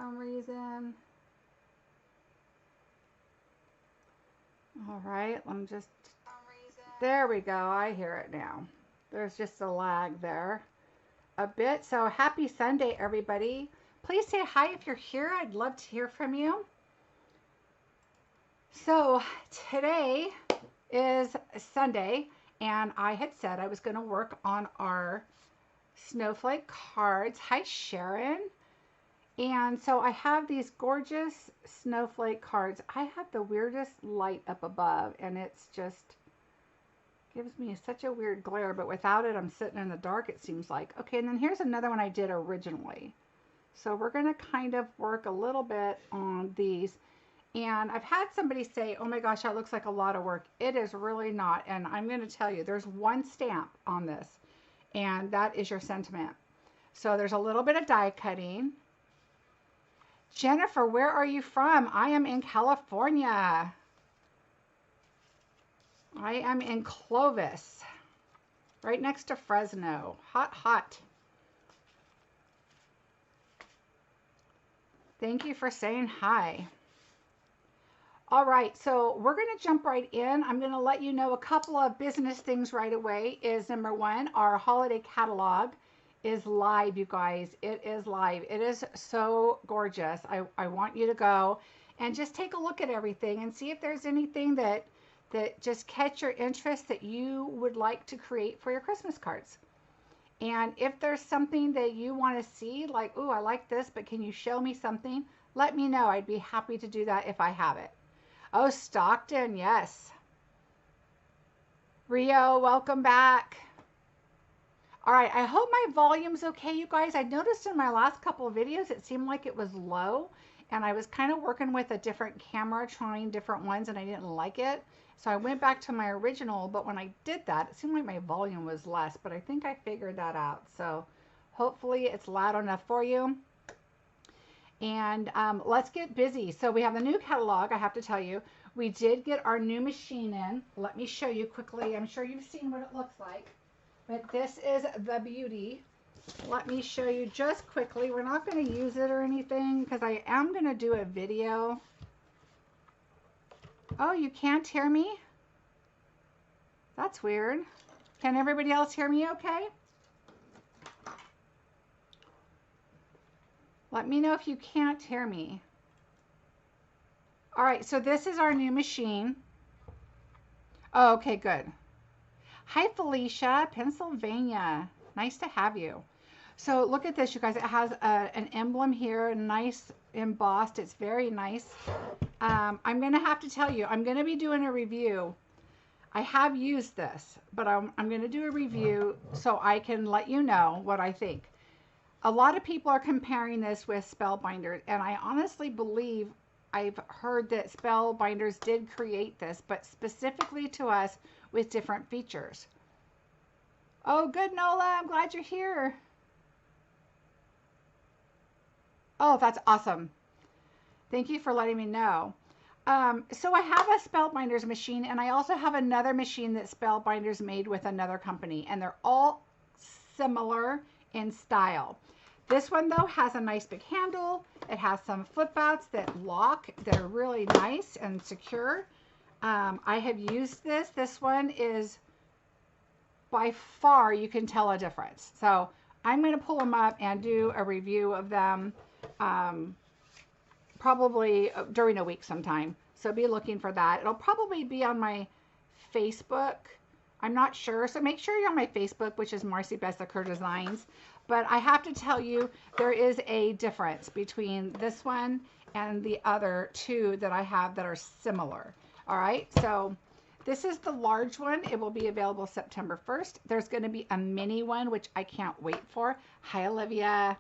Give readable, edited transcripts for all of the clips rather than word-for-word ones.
some reason. All right, let me just, there we go. I hear it now. There's just a lag there a bit. So happy Sunday, everybody. Please say hi if you're here. I'd love to hear from you. So today is Sunday, and I had said I was going to work on our snowflake cards. Hi, Sharon. And so I have these gorgeous snowflake cards. I have the weirdest light up above, and it's just gives me such a weird glare, but without it, I'm sitting in the dark, it seems like. Okay, and then here's another one I did originally. So we're going to kind of work a little bit on these. And I've had somebody say, oh my gosh, that looks like a lot of work. It is really not. And I'm going to tell you, there's one stamp on this, and that is your sentiment. So there's a little bit of die cutting. Jennifer, where are you from? I am in California. I am in Clovis, right next to Fresno. Hot, hot. Thank you for saying hi. All right, so we're going to jump right in. I'm going to let you know a couple of business things right away. Is number one, our holiday catalog is live, you guys. It is live. It is so gorgeous. I want you to go and just take a look at everything and see if there's anything that just catch your interest that you would like to create for your Christmas cards. And if there's something that you want to see, like, ooh, I like this, but can you show me something? Let me know. I'd be happy to do that if I have it. Oh, Stockton, yes. Rio, welcome back. All right, I hope my volume's okay, you guys. I noticed in my last couple of videos, it seemed like it was low, and I was kind of working with a different camera, trying different ones, and I didn't like it. So I went back to my original, but when I did that, it seemed like my volume was less, but I think I figured that out. So hopefully it's loud enough for you. And let's get busy. So we have the new catalog, I have to tell you. We did get our new machine in. Let me show you quickly. I'm sure you've seen what it looks like. But this is the beauty. Let me show you just quickly. We're not going to use it or anything because I am going to do a video. Oh, you can't hear me? That's weird. Can everybody else hear me okay? Let me know if you can't hear me. All right, so this is our new machine. Oh, okay, good. Hi, Felicia, Pennsylvania. Nice to have you. So look at this, you guys. It has an emblem here, nice embossed. It's very nice. I'm going to have to tell you, I'm going to be doing a review. I have used this, but I'm going to do a review so I can let you know what I think. A lot of people are comparing this with Spellbinders, and I honestly believe I've heard that Spellbinders did create this, but specifically to us with different features. Oh, good, Nola. I'm glad you're here. Oh, that's awesome. Thank you for letting me know. So I have a Spellbinders machine, and I also have another machine that Spellbinders made with another company, and they're all similar in style. This one, though, has a nice big handle. It has some flip outs that lock that are really nice and secure. I have used this. This one is by far, you can tell a difference. So I'm going to pull them up and do a review of them probably during a week sometime. So be looking for that. It'll probably be on my Facebook. I'm not sure. So make sure you're on my Facebook, which is Marcie Bessaker Designs. But I have to tell you, there is a difference between this one and the other two that I have that are similar. All right, so this is the large one. It will be available September 1st. There's going to be a mini one, which I can't wait for. Hi, Olivia.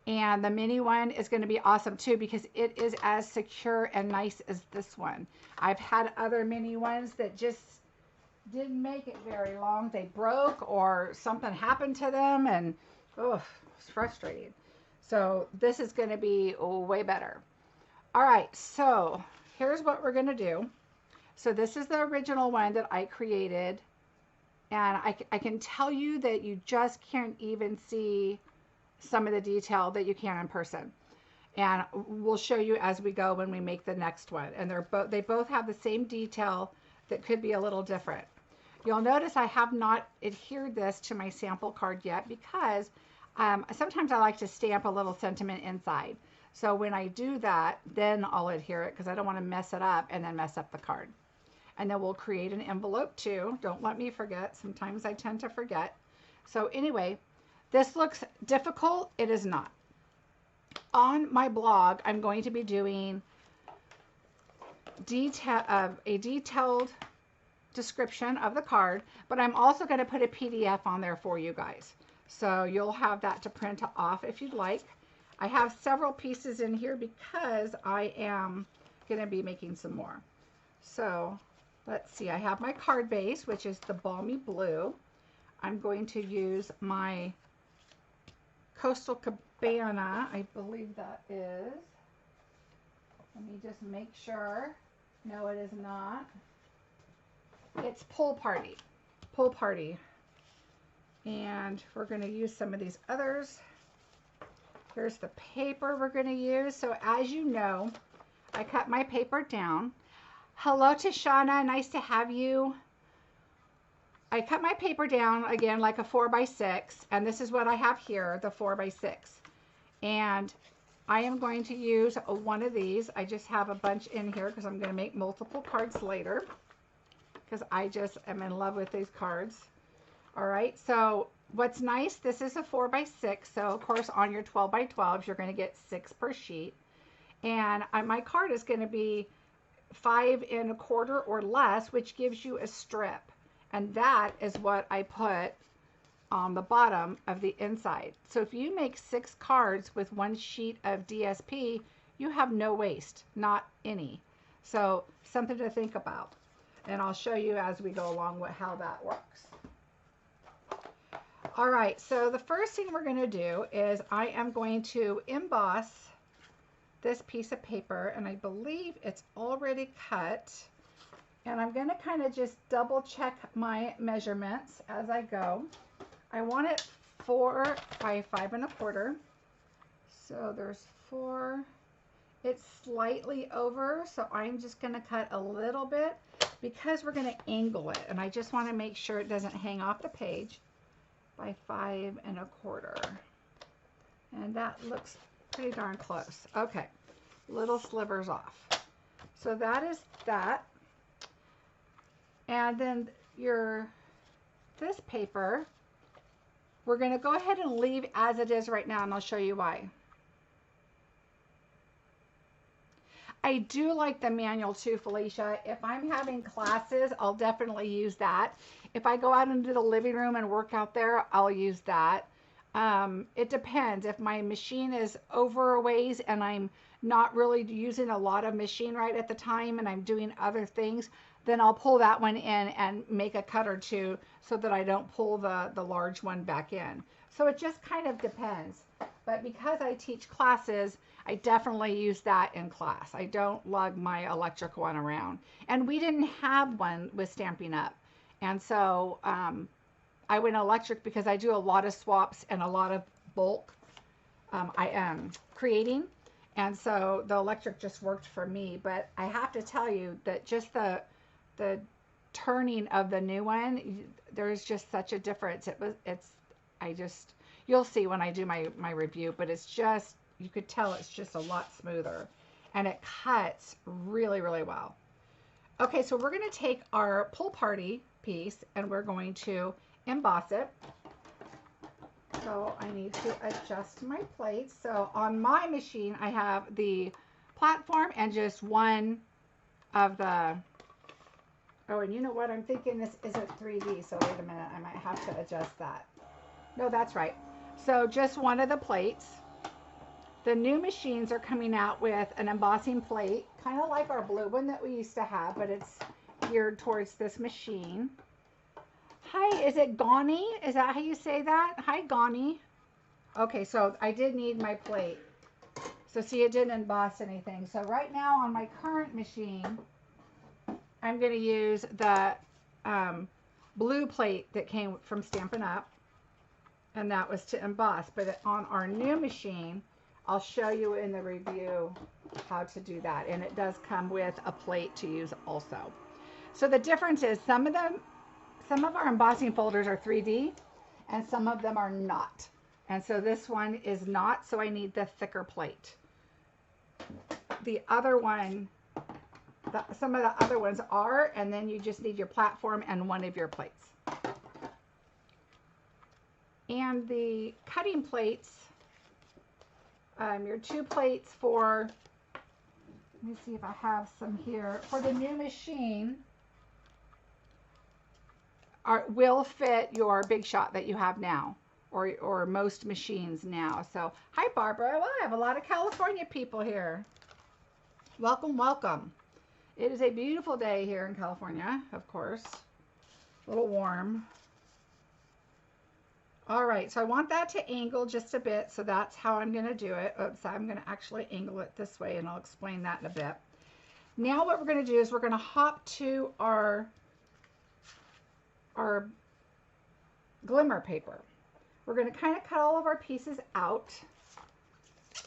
And the mini one is going to be awesome too because it is as secure and nice as this one. I've had other mini ones that just didn't make it very long. They broke or something happened to them, and oh, it's frustrating. So this is going to be way better. All right, so here's what we're going to do. So this is the original one that I created, and I can tell you that you just can't even see some of the detail that you can in person. and we'll show you as we go when we make the next one. And they both have the same detail that could be a little different. You'll notice I have not adhered this to my sample card yet because sometimes I like to stamp a little sentiment inside. So when I do that, then I'll adhere it because I don't want to mess it up and then mess up the card. And then we'll create an envelope too. Don't let me forget. Sometimes I tend to forget. So anyway, this looks difficult. It is not. On my blog, I'm going to be doing a detailed description of the card, but I'm also going to put a PDF on there for you guys. So you'll have that to print off if you'd like. I have several pieces in here because I am going to be making some more. So let's see, I have my card base, which is the Balmy Blue. I'm going to use my Coastal Cabana, I believe that is. Let me just make sure. No, it is not. It's Pool Party. Pool Party. And we're going to use some of these others. Here's the paper we're going to use. So as you know, I cut my paper down. Hello, Tashana. Nice to have you. I cut my paper down again like a 4x6, and this is what I have here, the 4x6. And I am going to use one of these. I just have a bunch in here because I'm going to make multiple cards later because I just am in love with these cards. All right, so what's nice, this is a 4x6, so of course on your 12x12s you're going to get 6 per sheet. And my card is going to be 5 1/4 or less, which gives you a strip. And that is what I put on the bottom of the inside. So if you make 6 cards with 1 sheet of DSP, you have no waste, not any. So something to think about. And I'll show you as we go along how that works. All right, so the first thing we're going to do is I am going to emboss this piece of paper, and I believe it's already cut. And I'm going to kind of just double check my measurements as I go. I want it 4 by 5 1/4. So there's 4. It's slightly over, so I'm just going to cut a little bit because we're going to angle it. And I just want to make sure it doesn't hang off the page. By 5 1/4. And that looks pretty darn close. Okay, little slivers off. So that is that. And then this paper, we're going to go ahead and leave as it is right now, and I'll show you why. I do like the manual too, Felicia. If I'm having classes, I'll definitely use that. If I go out into the living room and work out there, I'll use that. It depends. If my machine is over a ways and I'm not really using a lot of machine right at the time and I'm doing other things, then I'll pull that one in and make a cut or two so that I don't pull the large one back in. So it just kind of depends. But because I teach classes, I definitely use that in class. I don't lug my electric one around. And we didn't have one with Stampin' Up. And so I went electric because I do a lot of swaps and a lot of bulk I am creating. And so the electric just worked for me. But I have to tell you that just the turning of the new one, there's just such a difference. You'll see when I do my review, but it's just, you could tell it's just a lot smoother and it cuts really, really well. Okay, so we're going to take our Pool Party piece and we're going to emboss it. So I need to adjust my plate. So on my machine, I have the platform and just one of the, oh, and you know what? I'm thinking this isn't 3D, so wait a minute. I might have to adjust that. No, that's right. So just one of the plates. The new machines are coming out with an embossing plate, kind of like our blue one that we used to have, but it's geared towards this machine. Hi, is it Gani? Is that how you say that? Hi, Gani. Okay, so I did need my plate. So see, it didn't emboss anything. So right now on my current machine, I'm going to use the blue plate that came from Stampin' Up, and that was to emboss. But on our new machine, I'll show you in the review how to do that. And it does come with a plate to use also. So the difference is some of our embossing folders are 3D and some of them are not. And so this one is not, so I need the thicker plate. The other one, some of the other ones are, and then you just need your platform and one of your plates. And the cutting plates, your 2 plates for, let me see if I have some here, for the new machine will fit your Big Shot that you have now, or most machines now. So, hi Barbara. Well, I have a lot of California people here. Welcome, welcome. It is a beautiful day here in California, of course. A little warm. All right, so I want that to angle just a bit, so that's how I'm going to do it. Oops, I'm going to actually angle it this way, and I'll explain that in a bit. Now what we're going to do is we're going to hop to our glimmer paper. We're going to kind of cut all of our pieces out.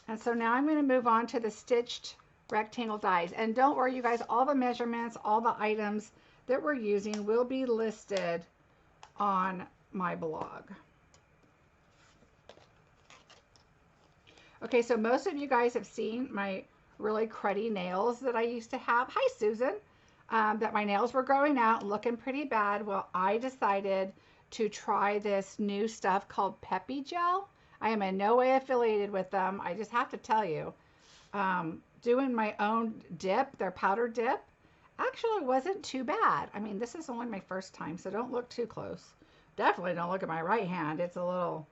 And so now I'm going to move on to the stitched rectangle dies. And don't worry, you guys, all the measurements, all the items that we're using will be listed on my blog. Okay, so most of you guys have seen my really cruddy nails that I used to have. Hi, Susan. That my nails were growing out and looking pretty bad. Well, I decided to try this new stuff called Peppy Gel. I am in no way affiliated with them. I just have to tell you, doing my own dip, their powder dip, actually wasn't too bad. I mean, this is only my first time, so don't look too close. Definitely don't look at my right hand. It's a little,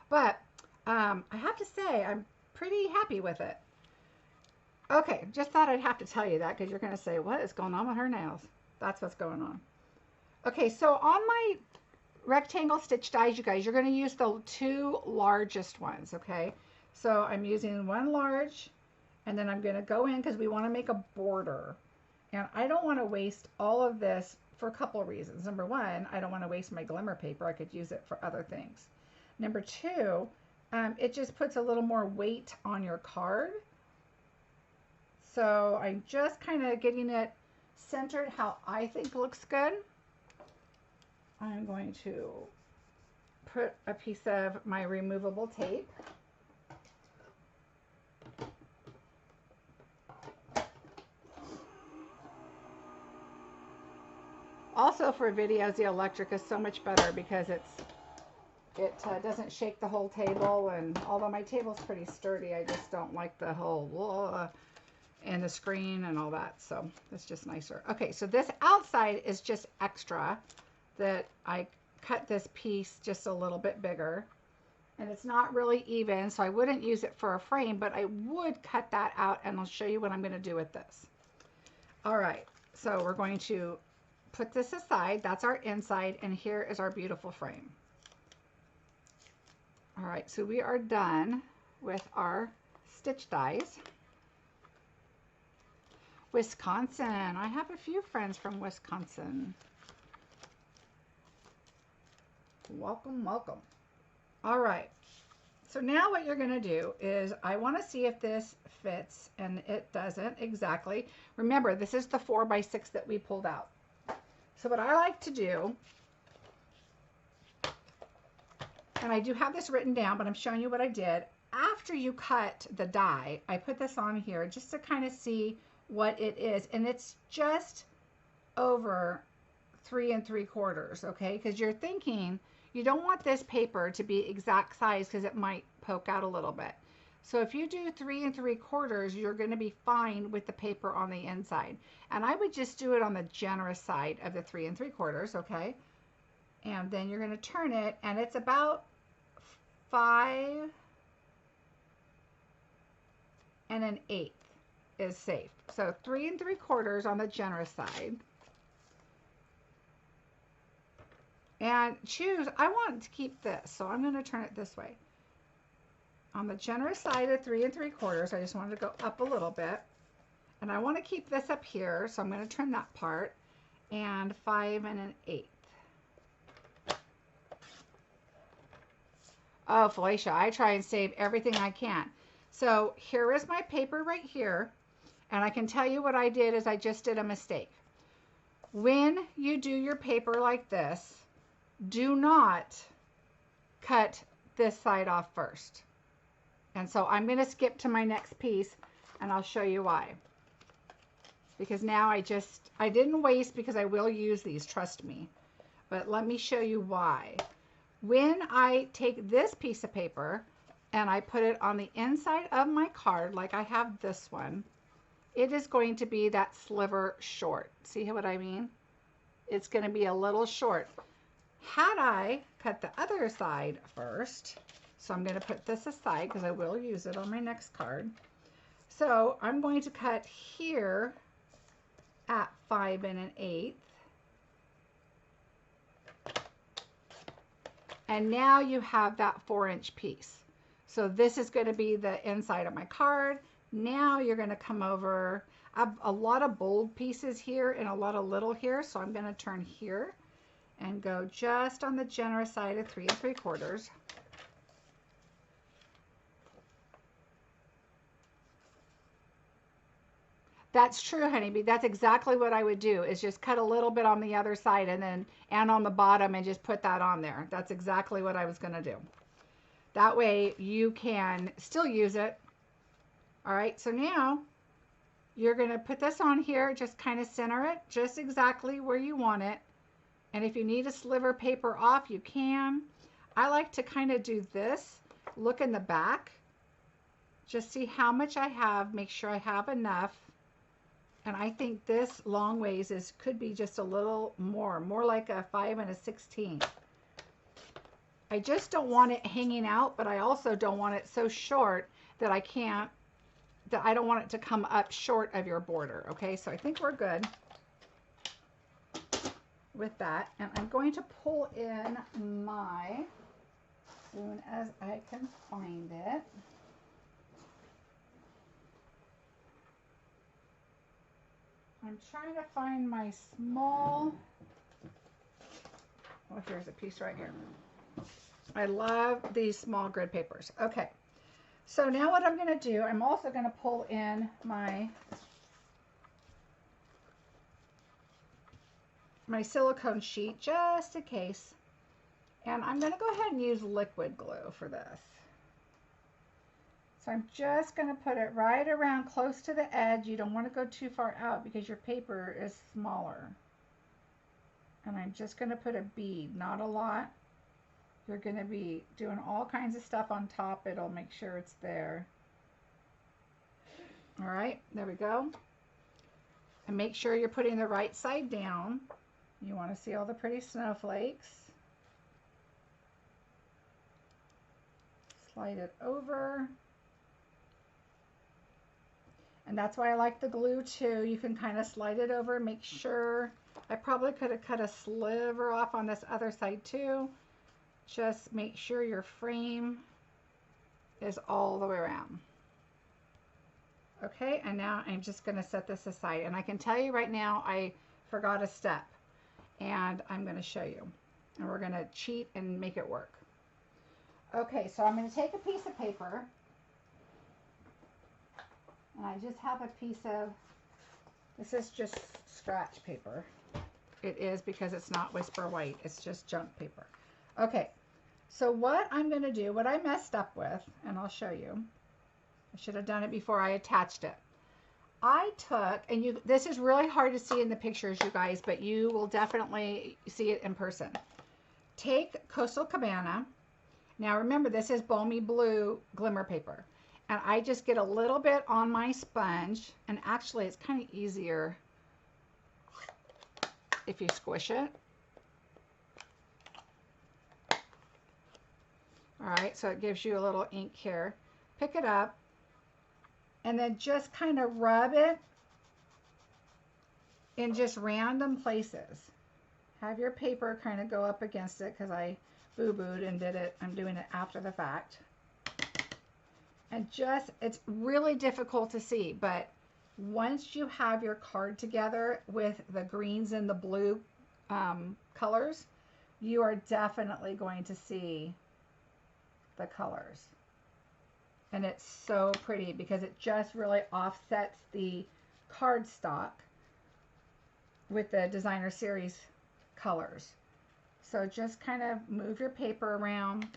but I have to say I'm pretty happy with it. Okay, just thought I'd have to tell you that because you're going to say, what is going on with her nails? That's what's going on. Okay, so on my rectangle stitch dies, you guys, you're going to use the 2 largest ones, okay? So I'm using 1 large, and then I'm going to go in because we want to make a border. And I don't want to waste all of this for a couple of reasons. Number 1, I don't want to waste my glimmer paper. I could use it for other things. Number 2, it just puts a little more weight on your card. So I'm just kind of getting it centered how I think looks good. I'm going to put a piece of my removable tape. Also for videos, the electric is so much better because it doesn't shake the whole table, and although my table's pretty sturdy, I just don't like the whole and the screen and all that, so it's just nicer. Okay, so this outside is just extra that I cut this piece just a little bit bigger, and it's not really even, so I wouldn't use it for a frame, but I would cut that out, and I'll show you what I'm going to do with this. All right, so we're going to put this aside. That's our inside, and here is our beautiful frame. All right, so we are done with our stitch dies. Wisconsin. I have a few friends from Wisconsin. Welcome, welcome. All right. So now what you're going to do is I want to see if this fits, and it doesn't exactly. Remember, this is the 4x6 that we pulled out. So what I like to do, and I do have this written down, but I'm showing you what I did. After you cut the die, I put this on here just to kind of see what it is, and it's just over 3 3/4, okay? Because you're thinking you don't want this paper to be exact size because it might poke out a little bit. So if you do 3 3/4, you're going to be fine with the paper on the inside. And I would just do it on the generous side of the 3 3/4, okay? And then you're going to turn it, and it's about 5 1/8 is safe. So 3 3/4 on the generous side. And choose, I want to keep this, so I'm going to turn it this way. On the generous side of 3 3/4, I just wanted to go up a little bit. And I want to keep this up here, so I'm going to turn that part. And 5 1/8. Oh, Felicia, I try and save everything I can. So here is my paper right here. And I can tell you what I did is I just did a mistake. When you do your paper like this, do not cut this side off first. And so I'm going to skip to my next piece and I'll show you why. Because now I didn't waste because I will use these, trust me. But let me show you why. When I take this piece of paper and I put it on the inside of my card, like I have this one, it is going to be that sliver short. See what I mean? It's going to be a little short. Had I cut the other side first, so I'm going to put this aside because I will use it on my next card. So I'm going to cut here at 5 1/8. And now you have that 4-inch piece. So this is going to be the inside of my card. Now you're going to come over. I have a lot of bold pieces here and a lot of little here. So I'm going to turn here and go just on the generous side of 3 3/4. That's true, honeybee. That's exactly what I would do, is just cut a little bit on the other side and on the bottom and just put that on there. That's exactly what I was going to do. That way you can still use it. All right, so now you're going to put this on here, just kind of center it just exactly where you want it. And if you need a sliver paper off, you can. I like to kind of do this, look in the back, just see how much I have, make sure I have enough. And I think this long ways could be just a little more like a 5 1/16. I just don't want it hanging out, but I also don't want it so short that I don't want it to come up short of your border. Okay, so I think we're good with that. And I'm going to pull in my, as soon as I can find it. I'm trying to find my small, oh, here's a piece right here. I love these small grid papers. Okay, so now what I'm going to do, I'm also going to pull in my silicone sheet just in case. And I'm going to go ahead and use liquid glue for this. So I'm just going to put it right around close to the edge. You don't want to go too far out because your paper is smaller. And I'm just going to put a bead, not a lot. You're going to be doing all kinds of stuff on top. It'll make sure it's there. All right, there we go. And make sure you're putting the right side down. You want to see all the pretty snowflakes. Slide it over. And that's why I like the glue too. You can kind of slide it over, make sure. I probably could have cut a sliver off on this other side too. Just make sure your frame is all the way around. Okay, and now I'm just going to set this aside. And I can tell you right now, I forgot a step. And I'm going to show you. And we're going to cheat and make it work. Okay, so I'm going to take a piece of paper. And I just have a piece of, this is just scratch paper. It is because it's not Whisper White. It's just junk paper. Okay, so what I'm going to do, what I messed up with, and I'll show you. I should have done it before I attached it. I took, and this is really hard to see in the pictures, you guys, but you will definitely see it in person. Take Coastal Cabana. Now remember, this is Balmy Blue Glimmer paper. And I just get a little bit on my sponge, and actually it's kind of easier if you squish it. All right, so it gives you a little ink here. Pick it up, and then just kind of rub it in just random places. Have your paper kind of go up against it, because I boo-booed and did it. I'm doing it after the fact. And just, it's really difficult to see, but once you have your card together with the greens and the blue colors, you are definitely going to see the colors. And it's so pretty because it just really offsets the cardstock with the Designer Series colors. So just kind of move your paper around.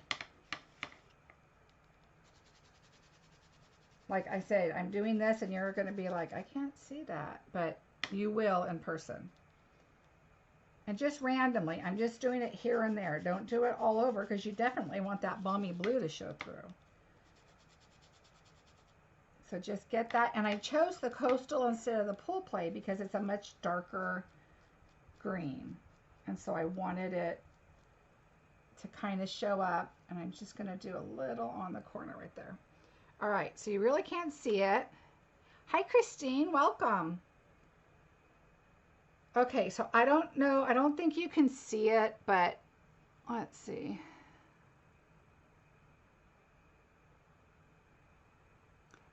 Like I said, I'm doing this and you're going to be like, I can't see that, but you will in person. And just randomly, I'm just doing it here and there. Don't do it all over because you definitely want that balmy blue to show through. So just get that. And I chose the coastal instead of the pool play because it's a much darker green. And so I wanted it to kind of show up. And I'm just going to do a little on the corner right there. All right, so you really can't see it. Hi, Christine, welcome. Okay, so I don't know, I don't think you can see it, but let's see.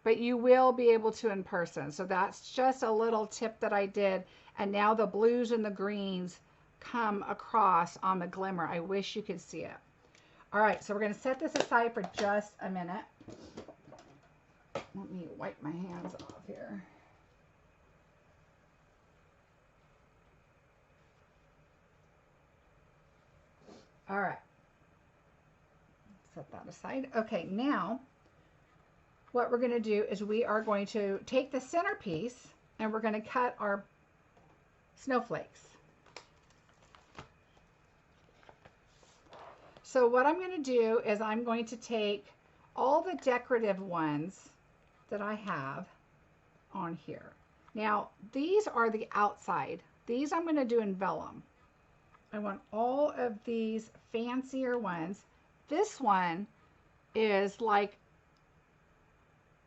But you will be able to in person. So that's just a little tip that I did. And now the blues and the greens come across on the glimmer. I wish you could see it. All right, so we're going to set this aside for just a minute. Let me wipe my hands off here. All right. Set that aside. Okay, now what we're going to do is we are going to take the centerpiece and we're going to cut our snowflakes. So what I'm going to do is I'm going to take all the decorative ones that I have on here. Now, these are the outside. These I'm going to do in vellum. I want all of these fancier ones. This one is like,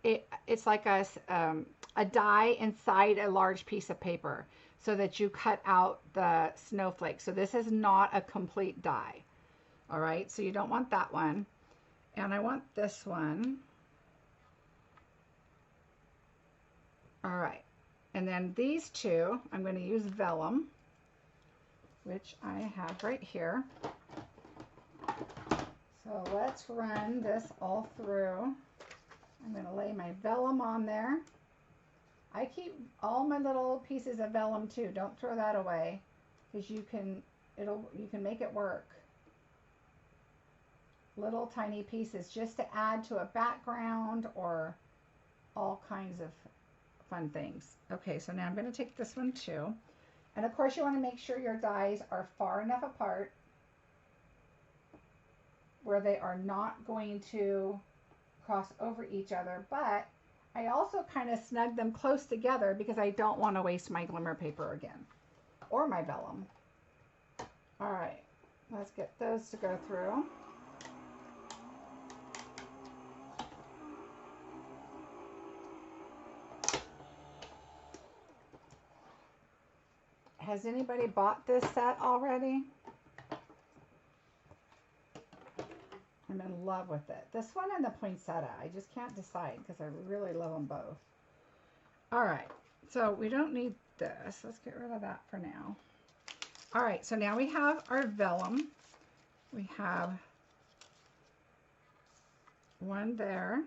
it's like a die inside a large piece of paper so that you cut out the snowflake. So this is not a complete die. All right, so you don't want that one. And I want this one. All right, and then these two, I'm going to use vellum, which I have right here. So let's run this all through. I'm going to lay my vellum on there. I keep all my little pieces of vellum too. Don't throw that away because you can make it work. Little tiny pieces just to add to a background or all kinds of fun things. Okay, so now I'm going to take this one too. And of course you want to make sure your dies are far enough apart where they are not going to cross over each other, but I also kind of snug them close together because I don't want to waste my glimmer paper again or my vellum. All right, let's get those to go through. Has anybody bought this set already? I'm in love with it. This one and the poinsettia. I just can't decide because I really love them both. All right, so we don't need this. Let's get rid of that for now. All right, so now we have our vellum. We have one there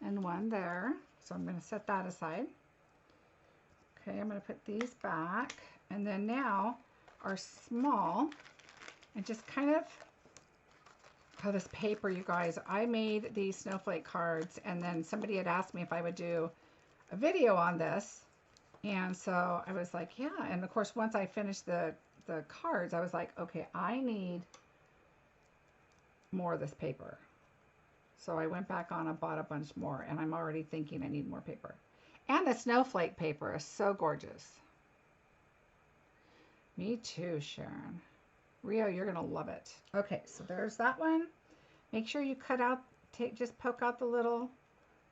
and one there. So I'm going to set that aside. Okay, I'm going to put these back. And then now our small, and just kind of, oh, this paper, you guys. I made these snowflake cards, and then somebody had asked me if I would do a video on this. And so I was like, yeah. And of course, once I finished the cards, I was like, okay, I need more of this paper. So I went back on and bought a bunch more, and I'm already thinking I need more paper. And the snowflake paper is so gorgeous. Me too, Sharon. Rio, you're going to love it. Okay, so there's that one. Make sure you cut out, just poke out the little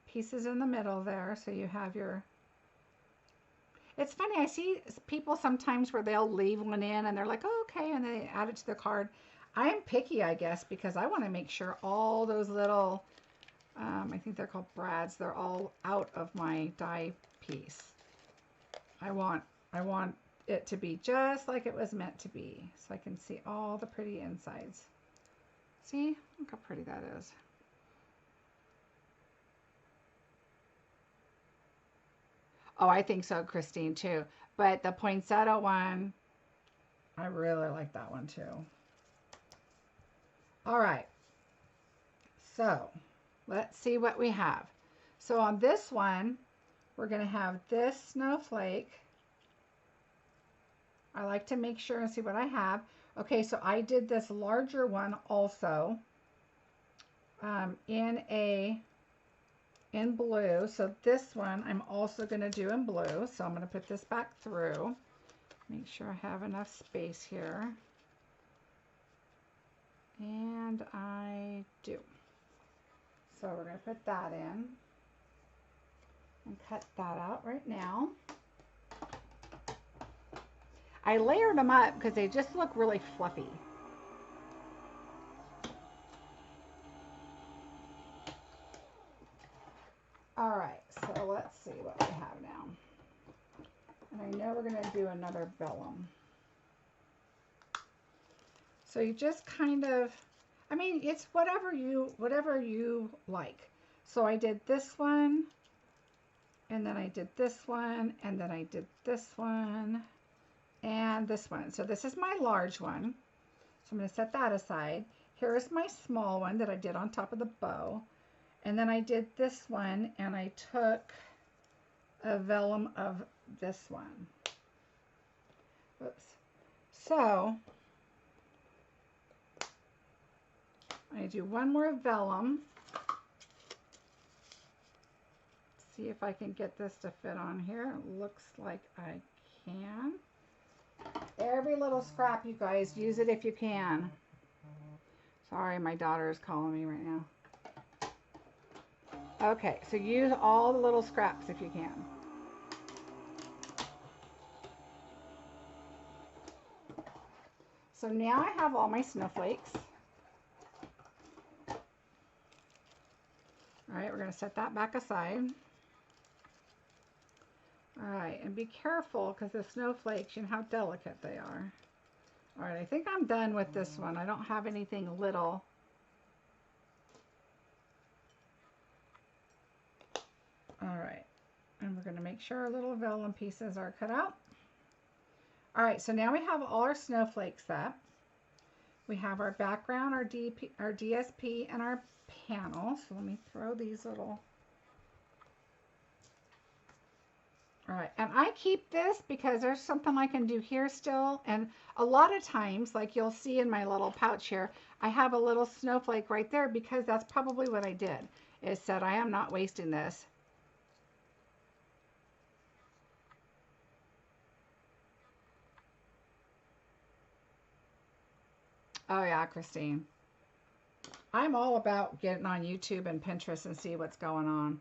pieces in the middle there so you have your... It's funny, I see people sometimes where they'll leave one in and they're like, oh, okay, and they add it to the card. I'm picky, I guess, because I want to make sure all those little, I think they're called brads, they're all out of my die piece. I want it to be just like it was meant to be, so I can see all the pretty insides. See, look how pretty that is. Oh, I think so, Christine, too. But the poinsettia one, I really like that one too. All right, so let's see what we have. So on this one, we're going to have this snowflake. I like to make sure and see what I have. Okay, so I did this larger one also in blue. So this one I'm also going to do in blue. So I'm going to put this back through. Make sure I have enough space here. And I do. So we're going to put that in and cut that out right now. I layered them up because they just look really fluffy. All right, so let's see what we have now. And I know we're going to do another vellum. So you just kind of, I mean, it's whatever you like. So I did this one, and then I did this one, and then I did this one, and this one. So this is my large one. So I'm going to set that aside. Here is my small one that I did on top of the bow. And then I did this one, and I took a vellum of this one. Oops. So I do one more vellum. See if I can get this to fit on here. Looks like I can. Every little scrap, you guys, use it if you can. Sorry, my daughter is calling me right now. Okay, so use all the little scraps if you can. So now I have all my snowflakes. All right, we're going to set that back aside. All right, and be careful because the snowflakes, you know how delicate they are. All right, I think I'm done with this one. I don't have anything little. All right, and we're going to make sure our little vellum pieces are cut out. All right, so now we have all our snowflakes up. We have our background, our DSP, and our panel. So let me throw these little... All right, and I keep this because there's something I can do here still. And a lot of times, like you'll see in my little pouch here, I have a little snowflake right there because that's probably what I did. It said, I am not wasting this. Oh yeah, Christine. I'm all about getting on YouTube and Pinterest and see what's going on.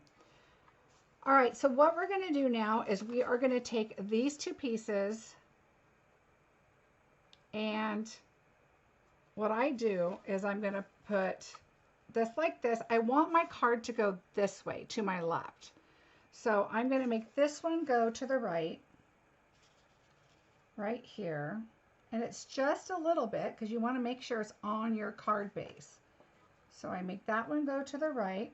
All right, so what we're going to do now is we are going to take these two pieces, and what I do is I'm going to put this like this. I want my card to go this way, to my left. So I'm going to make this one go to the right here. And it's just a little bit because you want to make sure it's on your card base. So I make that one go to the right.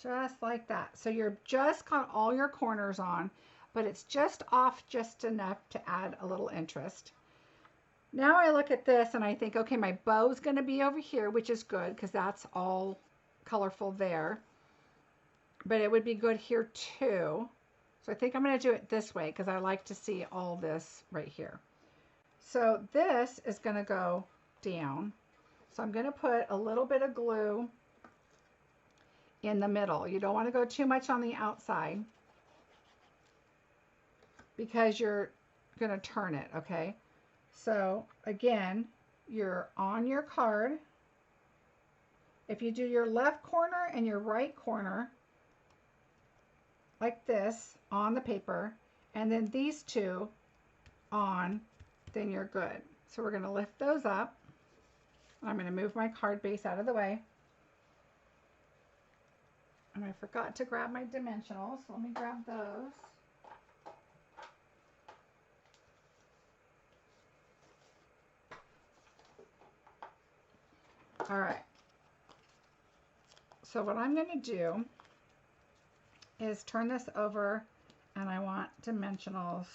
Just like that. So you're just got all your corners on, but it's just off just enough to add a little interest. Now I look at this and I think, okay, my bow's going to be over here, which is good because that's all colorful there. But it would be good here too. So I think I'm going to do it this way because I like to see all this right here. So this is going to go down. So I'm going to put a little bit of glue in the middle. You don't want to go too much on the outside because you're going to turn it, okay? So again, you're on your card. If you do your left corner and your right corner like this on the paper, and then these two on, then you're good. So we're going to lift those up. I'm going to move my card base out of the way. And I forgot to grab my dimensionals. So let me grab those. All right. So what I'm going to do is turn this over, and I want dimensionals.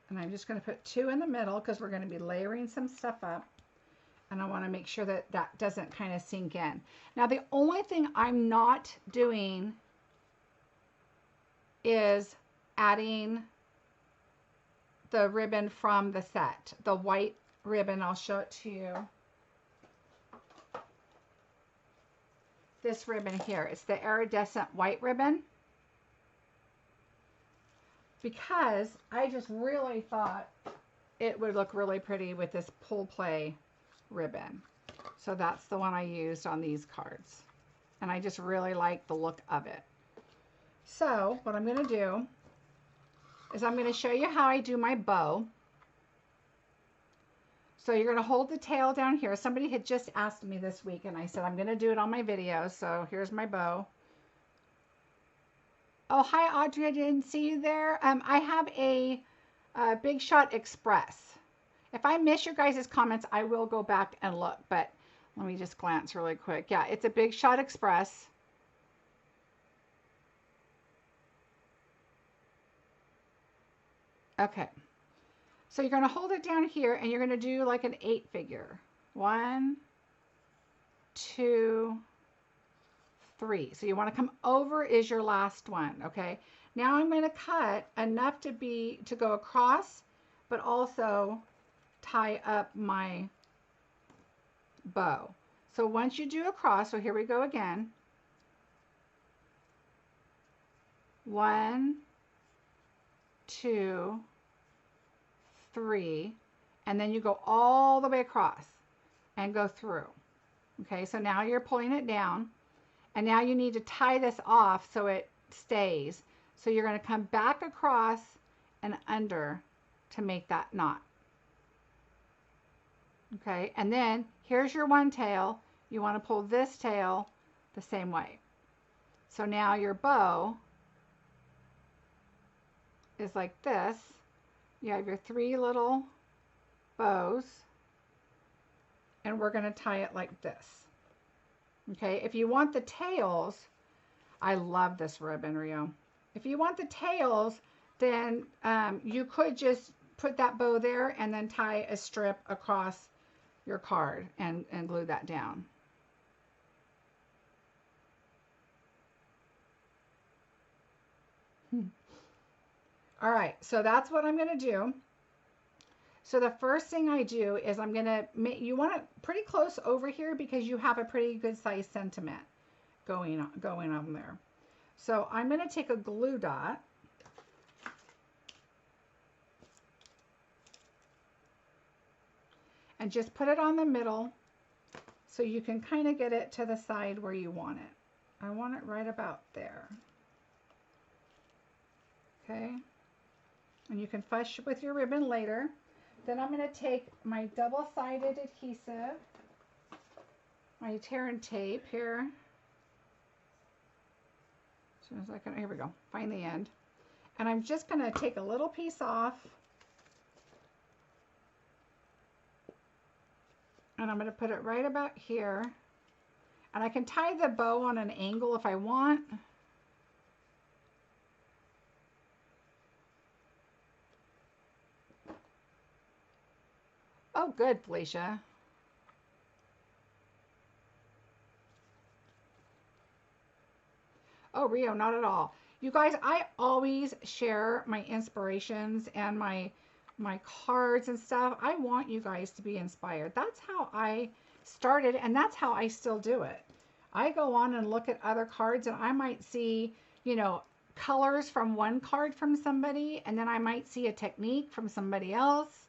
And I'm just going to put 2 in the middle because we're going to be layering some stuff up. And I want to make sure that that doesn't kind of sink in. Now, the only thing I'm not doing is adding the ribbon from the set. The white ribbon, I'll show it to you. This ribbon here, it's the iridescent white ribbon. Because I just really thought it would look really pretty with this pull play ribbon. So that's the one I used on these cards. And I just really like the look of it. So what I'm going to do is I'm going to show you how I do my bow. So you're going to hold the tail down here. Somebody had just asked me this week, and I said I'm going to do it on my video. So here's my bow. Oh, hi, Audrey. I didn't see you there. I have a Big Shot Express. If I miss your guys' comments, I will go back and look. But let me just glance really quick. Yeah, it's a Big Shot Express. Okay. So you're going to hold it down here, and you're going to do like an 8-figure. 1, 2, 3. So you want to come over is your last one. Okay. Now I'm going to cut enough to go across, but also tie up my bow. So once you do across, so here we go again. 1, 2, 3, and then you go all the way across and go through. Okay, so now you're pulling it down, and now you need to tie this off so it stays. So you're going to come back across and under to make that knot. Okay, and then here's your one tail. You want to pull this tail the same way. So now your bow is like this. You have your 3 little bows, and we're going to tie it like this. Okay, if you want the tails, I love this ribbon, Rio. If you want the tails, then you could just put that bow there and then tie a strip across your card and glue that down. All right, so that's what I'm going to do. So the first thing I do is I'm going to make, you want it pretty close over here because you have a pretty good size sentiment going on there. So I'm going to take a glue dot and just put it on the middle so you can kind of get it to the side where you want it. I want it right about there. Okay. And you can fuss with your ribbon later. Then I'm going to take my double-sided adhesive, my tear and tape here. As soon as I can, here we go, find the end. And I'm just going to take a little piece off. And I'm going to put it right about here. And I can tie the bow on an angle if I want. Oh, good, Felicia. Oh, Rio, not at all. You guys, I always share my inspirations and my cards and stuff. I want you guys to be inspired. That's how I started, and that's how I still do it. I go on and look at other cards, and I might see, you know, colors from one card from somebody, and then I might see a technique from somebody else.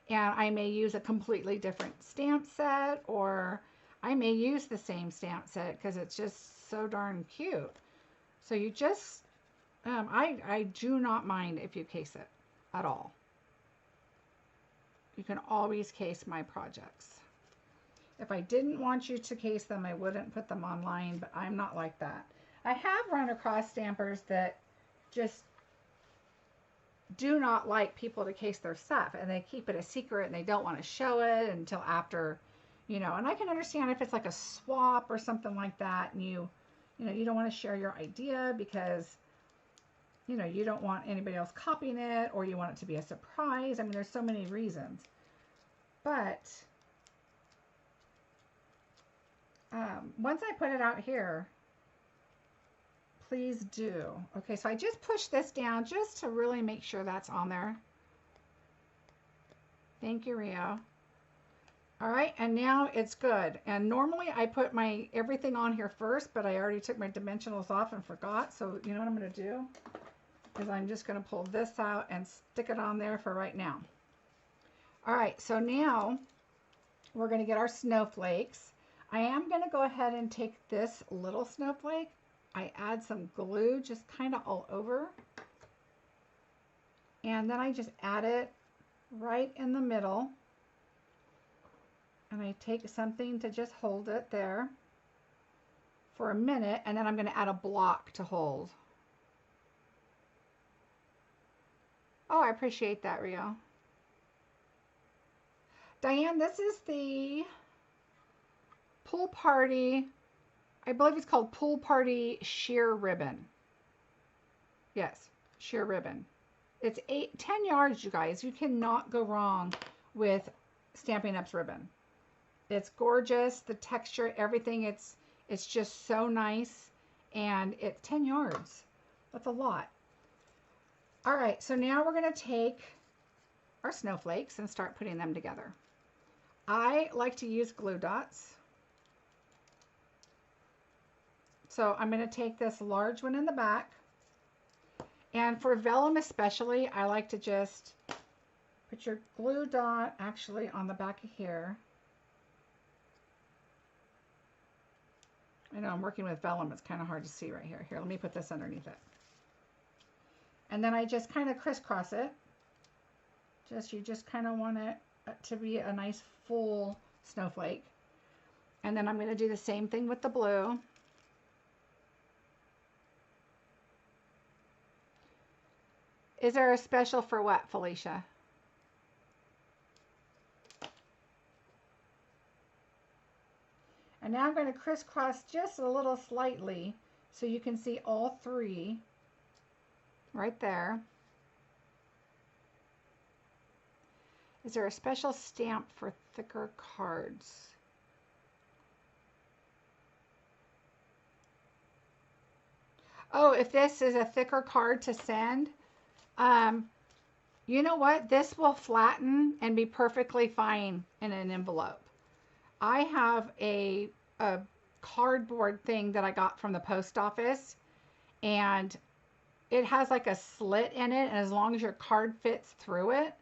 And I may use a completely different stamp set, or I may use the same stamp set because it's just so darn cute. So you just, I do not mind if you case it at all. You can always case my projects. If I didn't want you to case them, I wouldn't put them online, but I'm not like that. I have run across stampers that just do not like people to case their stuff, and they keep it a secret and they don't want to show it until after, you know. And I can understand if it's like a swap or something like that, and you know, you don't want to share your idea because, you know, you don't want anybody else copying it, or you want it to be a surprise. I mean, there's so many reasons. But once I put it out here, please do. Okay, so I just pushed this down just to really make sure that's on there. Thank you, Rio. All right, and now it's good. And normally I put my everything on here first, but I already took my dimensionals off and forgot. So you know what I'm going to do is I'm just going to pull this out and stick it on there for right now. All right, so now we're going to get our snowflakes. I am going to go ahead and take this little snowflake. I add some glue just kind of all over. And then I just add it right in the middle. And I take something to just hold it there for a minute. And then I'm going to add a block to hold. Oh, I appreciate that, Rio. Diane, this is the Pool Party, I believe it's called Pool Party Sheer Ribbon. Yes, sheer ribbon. It's 10 yards, you guys. You cannot go wrong with Stampin' Up's ribbon. It's gorgeous, the texture, everything. It's just so nice, and it's 10 yards. That's a lot. All right, so now we're going to take our snowflakes and start putting them together. I like to use glue dots. So I'm going to take this large one in the back. And for vellum especially, I like to just put your glue dot actually on the back of here. I know I'm working with vellum. It's kind of hard to see right here. Here, let me put this underneath it. And then I just kind of crisscross it. You just kind of want it to be a nice full snowflake. And then I'm going to do the same thing with the blue. Is there a special for what, Felicia? And now I'm going to crisscross just a little slightly so you can see all three right there. Is there a special stamp for thicker cards? Oh, if this is a thicker card to send, you know what? This will flatten and be perfectly fine in an envelope. I have a cardboard thing that I got from the post office, and it has like a slit in it, and as long as your card fits through it,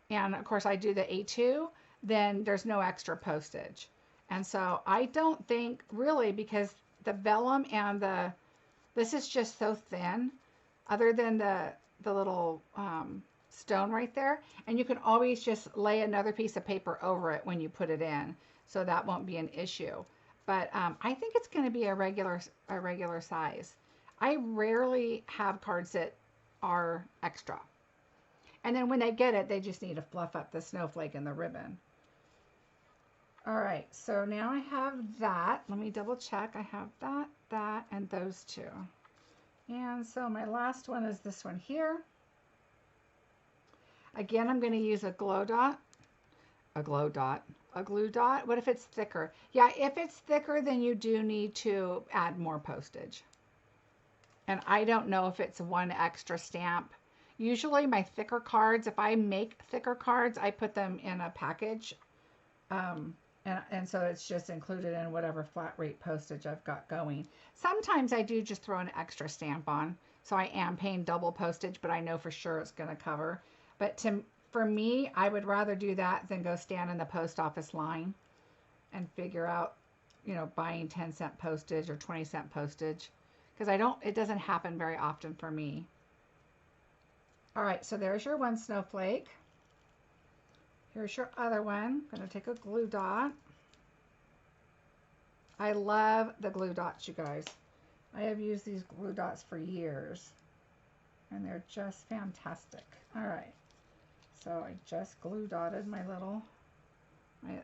and of course I do the A2, then there's no extra postage. And so I don't think really, because the vellum and this is just so thin, other than the little stone right there, and you can always just lay another piece of paper over it when you put it in, so that won't be an issue. But I think it's going to be a regular size. I rarely have cards that are extra. And then when they get it, they just need to fluff up the snowflake and the ribbon. All right, so now I have that. Let me double check. I have that, and those two. And so my last one is this one here. Again, I'm going to use a glue dot. What if it's thicker? Yeah, if it's thicker, then you do need to add more postage. And I don't know if it's one extra stamp. Usually my thicker cards, if I make thicker cards, I put them in a package. And so it's just included in whatever flat rate postage I've got going. Sometimes I do just throw an extra stamp on. So I am paying double postage, but I know for sure it's going to cover. But for me, I would rather do that than go stand in the post office line and figure out, you know, buying 10-cent postage or 20-cent postage. Because it doesn't happen very often for me. All right, so there's your one snowflake. Here's your other one. I'm going to take a glue dot. I love the glue dots, you guys. I have used these glue dots for years. and they're just fantastic. All right, so I just glue dotted my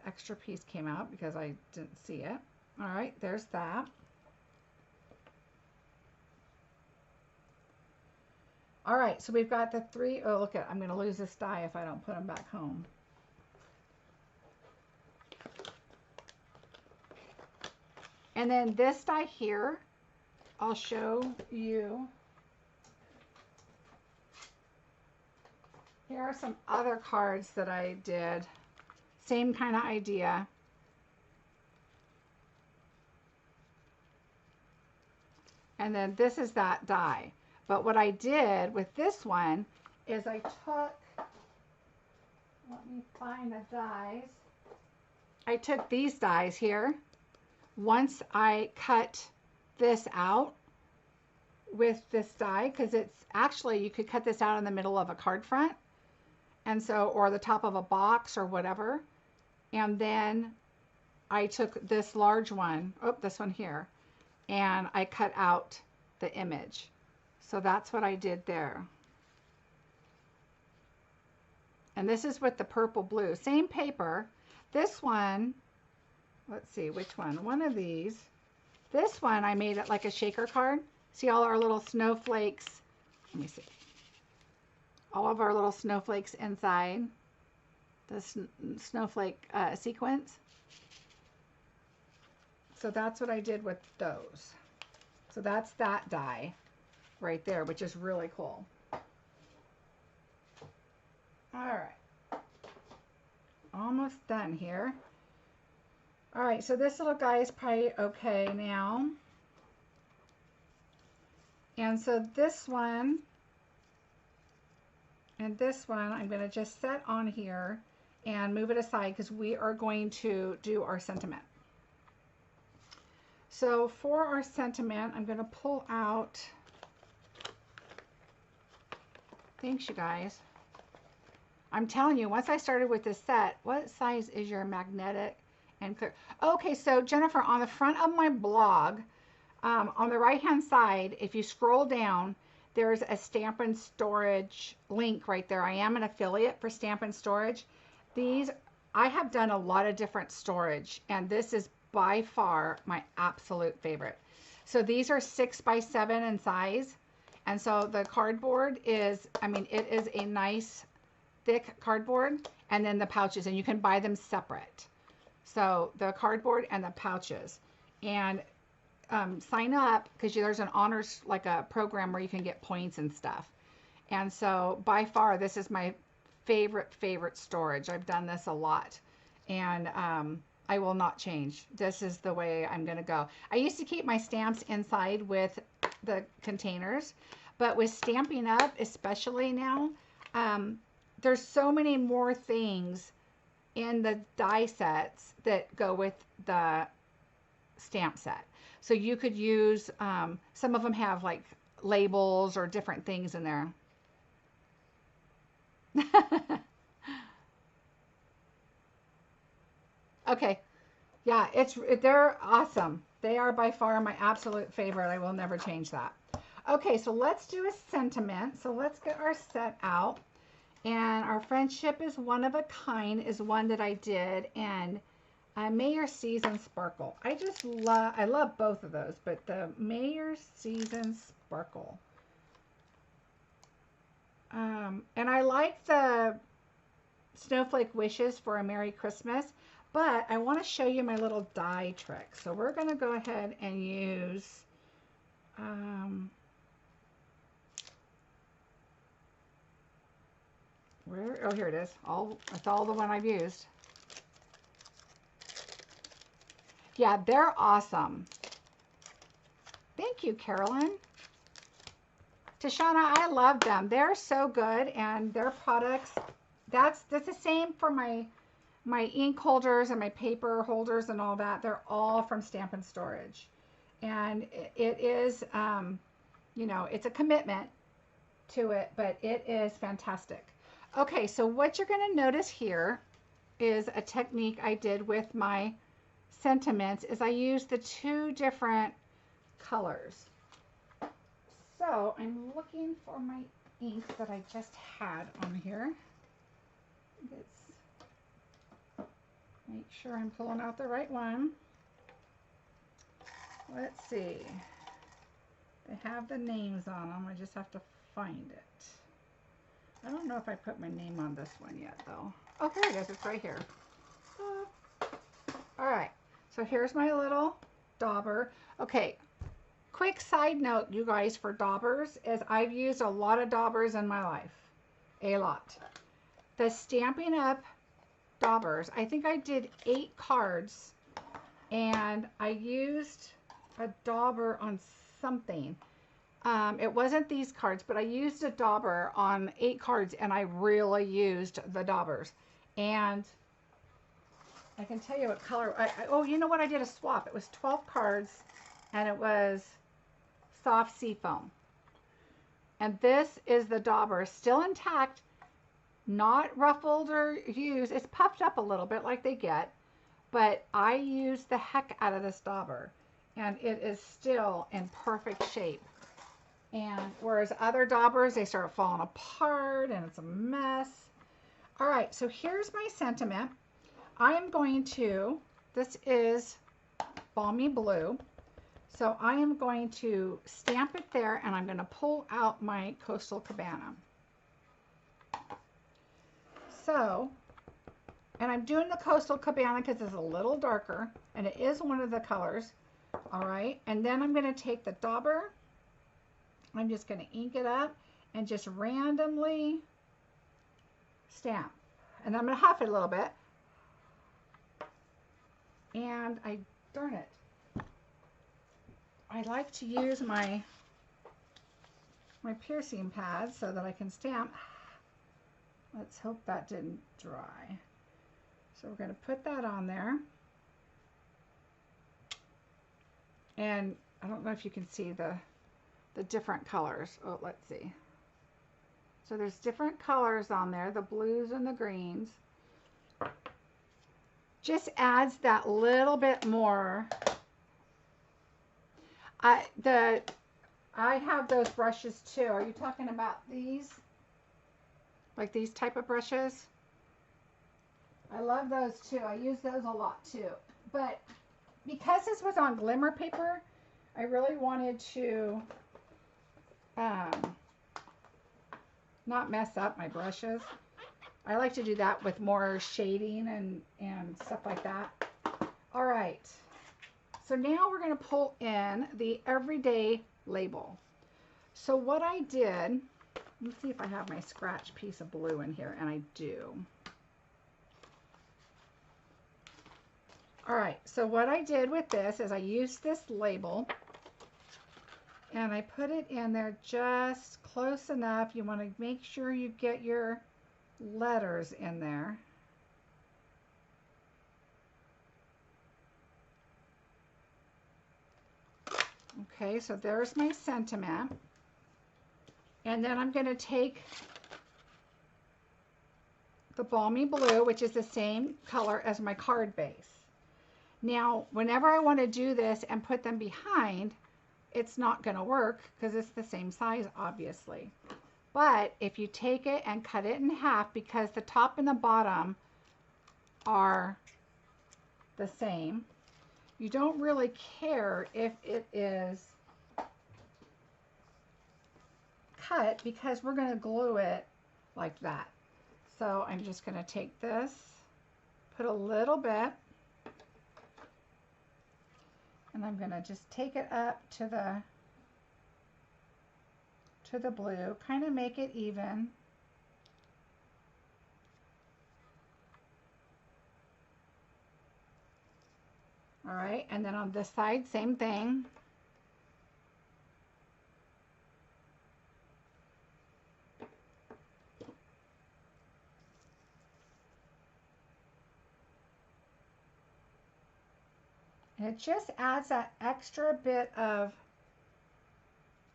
extra piece came out because I didn't see it. All right, there's that. All right, so we've got the three. Oh, look at, I'm going to lose this die if I don't put them back home. And then this die here, I'll show you. Here are some other cards that I did. Same kind of idea. And then this is that die. But what I did with this one is I took, let me find the dies. I took these dies here. Once I cut this out with this die, because it's actually, you could cut this out in the middle of a card front, and so, or the top of a box or whatever. And then I took this large one, oh, this one here, and I cut out the image. So that's what I did there. And this is with the purple blue, same paper. This one, let's see, which one? One of these. This one, I made it like a shaker card. See all our little snowflakes? Let me see. All of our little snowflakes inside the snowflake sequence. So that's what I did with those. So that's that die right there, which is really cool. All right. Almost done here. All right, so this little guy is probably okay now. And so this one and this one, I'm going to just set on here and move it aside because we are going to do our sentiment. So for our sentiment, I'm going to pull out, thanks you guys. I'm telling you, once I started with this set, what size is your magnetic and clear? Okay, so Jennifer, on the front of my blog, on the right hand side, if you scroll down, there's a Stampin' Storage link right there. I am an affiliate for Stampin' Storage. These, I have done a lot of different storage, and this is by far my absolute favorite. So these are 6x7 in size, and so the cardboard is, I mean, it is a nice thick cardboard, and then the pouches, and you can buy them separate. So the cardboard and the pouches. And sign up because there's an honors, like a program where you can get points and stuff. And so by far, this is my favorite storage. I've done this a lot, and I will not change. This is the way I'm going to go. I used to keep my stamps inside with the containers, but with Stampin' Up, especially now, there's so many more things in the die sets that go with the stamp set. So you could use, some of them have like labels or different things in there. Okay. Yeah, they're awesome. They are by far my absolute favorite. I will never change that. Okay, so let's do a sentiment. So let's get our set out. And our friendship is one of a kind is one that I did. And May Your Season Sparkle. I love both of those, but the May Your Season Sparkle. And I like the Snowflake Wishes for a Merry Christmas, but I want to show you my little die trick. So we're going to go ahead and use, oh, here it is. That's all the one I've used. Yeah, they're awesome. Thank you, Carolyn. Tashana, I love them. They're so good, and their products, that's the same for my ink holders and my paper holders and all that. They're all from Stampin' Storage. And it is, you know, it's a commitment to it, but it is fantastic. Okay, so what you're going to notice here is a technique I did with my sentiments is I used the two different colors. So So I'm looking for my ink that I just had on here. Make sure I'm pulling out the right one. Let's see. They have the names on them. I just have to find it. I don't know if I put my name on this one yet, though. Oh, here it is. It's right here. All right. So here's my little dauber. Okay. Quick side note, you guys, for daubers is I've used a lot of daubers in my life. A lot. The Stampin' Up! Daubers, I think I did 8 cards, and I used a dauber on something. It wasn't these cards, but I used a dauber on 8 cards, and I really used the daubers. And I can tell you what color. Oh, you know what? I did a swap. It was 12 cards, and it was soft seafoam. And this is the dauber, still intact, not ruffled or used. It's puffed up a little bit like they get, but I used the heck out of this dauber, and it is still in perfect shape. And whereas other daubers, they start falling apart and it's a mess. All right, so here's my sentiment. I am going to, this is Balmy Blue, so I am going to stamp it there, and I'm going to pull out my Coastal Cabana. So, and I'm doing the Coastal Cabana because it's a little darker, and it is one of the colors. All right, and then I'm going to take the dauber. I'm just going to ink it up and just randomly stamp. And I'm going to huff it a little bit. And darn it, I like to use my piercing pad so that I can stamp. Let's hope that didn't dry. So we're going to put that on there. And I don't know if you can see the different colors. Oh, let's see. So there's different colors on there, the blues and the greens. Just adds that little bit more. I have those brushes too. Are you talking about these? Like these type of brushes? I love those too. I use those a lot too. But because this was on glimmer paper, I really wanted to not mess up my brushes. I like to do that with more shading and stuff like that. All right. So now we're going to pull in the everyday label. So what I did, let's see if I have my scratch piece of blue in here, and I do. All right, so what I did with this is I used this label, and I put it in there just close enough. You want to make sure you get your letters in there. Okay, so there's my sentiment. And then I'm going to take the Balmy Blue, which is the same color as my card base. Now, whenever I want to do this and put them behind, it's not going to work because it's the same size, obviously. But if you take it and cut it in half, because the top and the bottom are the same, you don't really care if it is cut because we're going to glue it like that. So I'm just going to take this, put a little bit, and I'm going to just take it up to the blue, kind of make it even. All right, and then on this side, same thing. And it just adds that extra bit of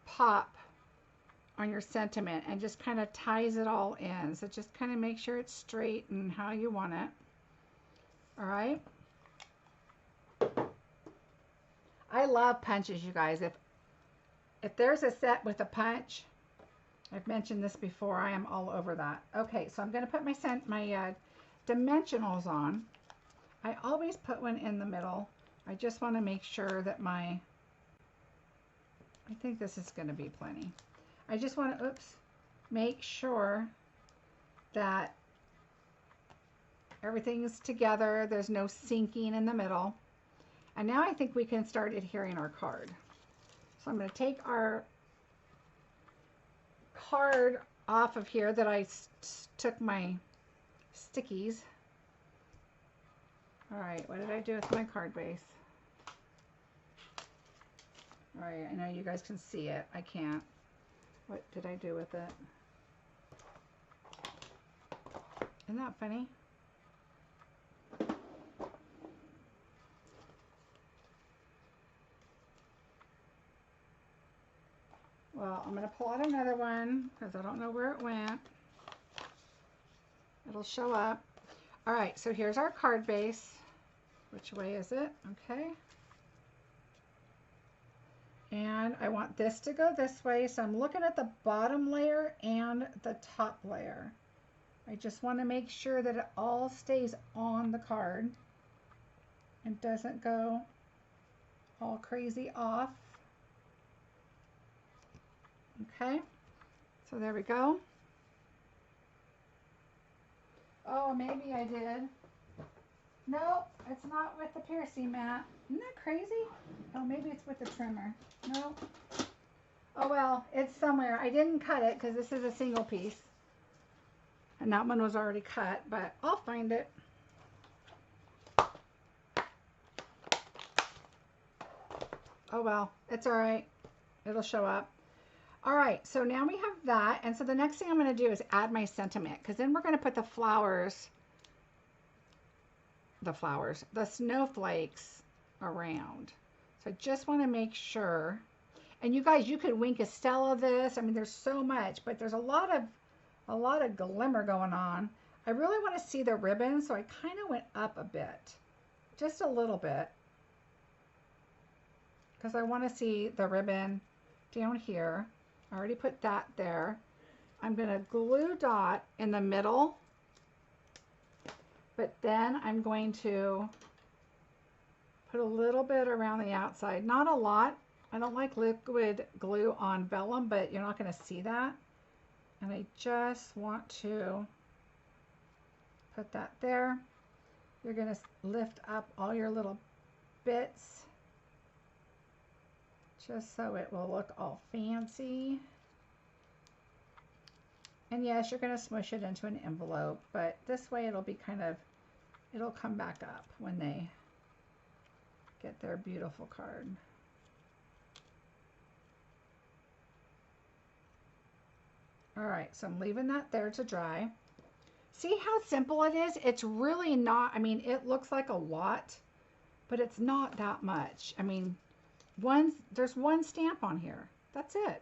pop on your sentiment and just kind of ties it all in. So just kind of make sure it's straight and how you want it. All right. I love punches, you guys. If there's a set with a punch, I've mentioned this before, I am all over that. Okay, so I'm going to put my dimensionals on. I always put one in the middle. I just want to make sure that I think this is going to be plenty. I just want to, make sure that everything's together. There's no sinking in the middle. And now I think we can start adhering our card. So I'm going to take our card off of here that I took my stickies. All right, what did I do with my card base? All right, I know you guys can see it. I can't. What did I do with it? Isn't that funny? Well, I'm going to pull out another one because I don't know where it went. It'll show up. All right, so here's our card base. Which way is it? Okay. And I want this to go this way, so I'm looking at the bottom layer and the top layer. I just want to make sure that it all stays on the card and doesn't go all crazy off. Okay, so there we go. Oh, maybe I did. Nope, it's not with the piercing mat. Isn't that crazy? Oh, maybe it's with the trimmer. Nope. Oh well, it's somewhere. I didn't cut it because this is a single piece. And that one was already cut, but I'll find it. Oh well, it's all right. It'll show up. All right, so now we have that. And so the next thing I'm going to do is add my sentiment, because then we're going to put the snowflakes around. So I just want to make sure. And you guys, you could wink a Stella this. I mean, there's so much, but there's a lot of glimmer going on. I really want to see the ribbon, so I kind of went up a bit, just a little bit, because I want to see the ribbon down here. I already put that there. I'm going to glue dot in the middle, but then I'm going to put a little bit around the outside. Not a lot. I don't like liquid glue on vellum, but you're not going to see that. And I just want to put that there. You're going to lift up all your little bits just so it will look all fancy. And yes, you're going to smush it into an envelope, but this way it'll be kind of, it'll come back up when they get their beautiful card. All right, so I'm leaving that there to dry. See how simple it is? It's really not, I mean, it looks like a lot, but it's not that much. I mean, there's one stamp on here. That's it.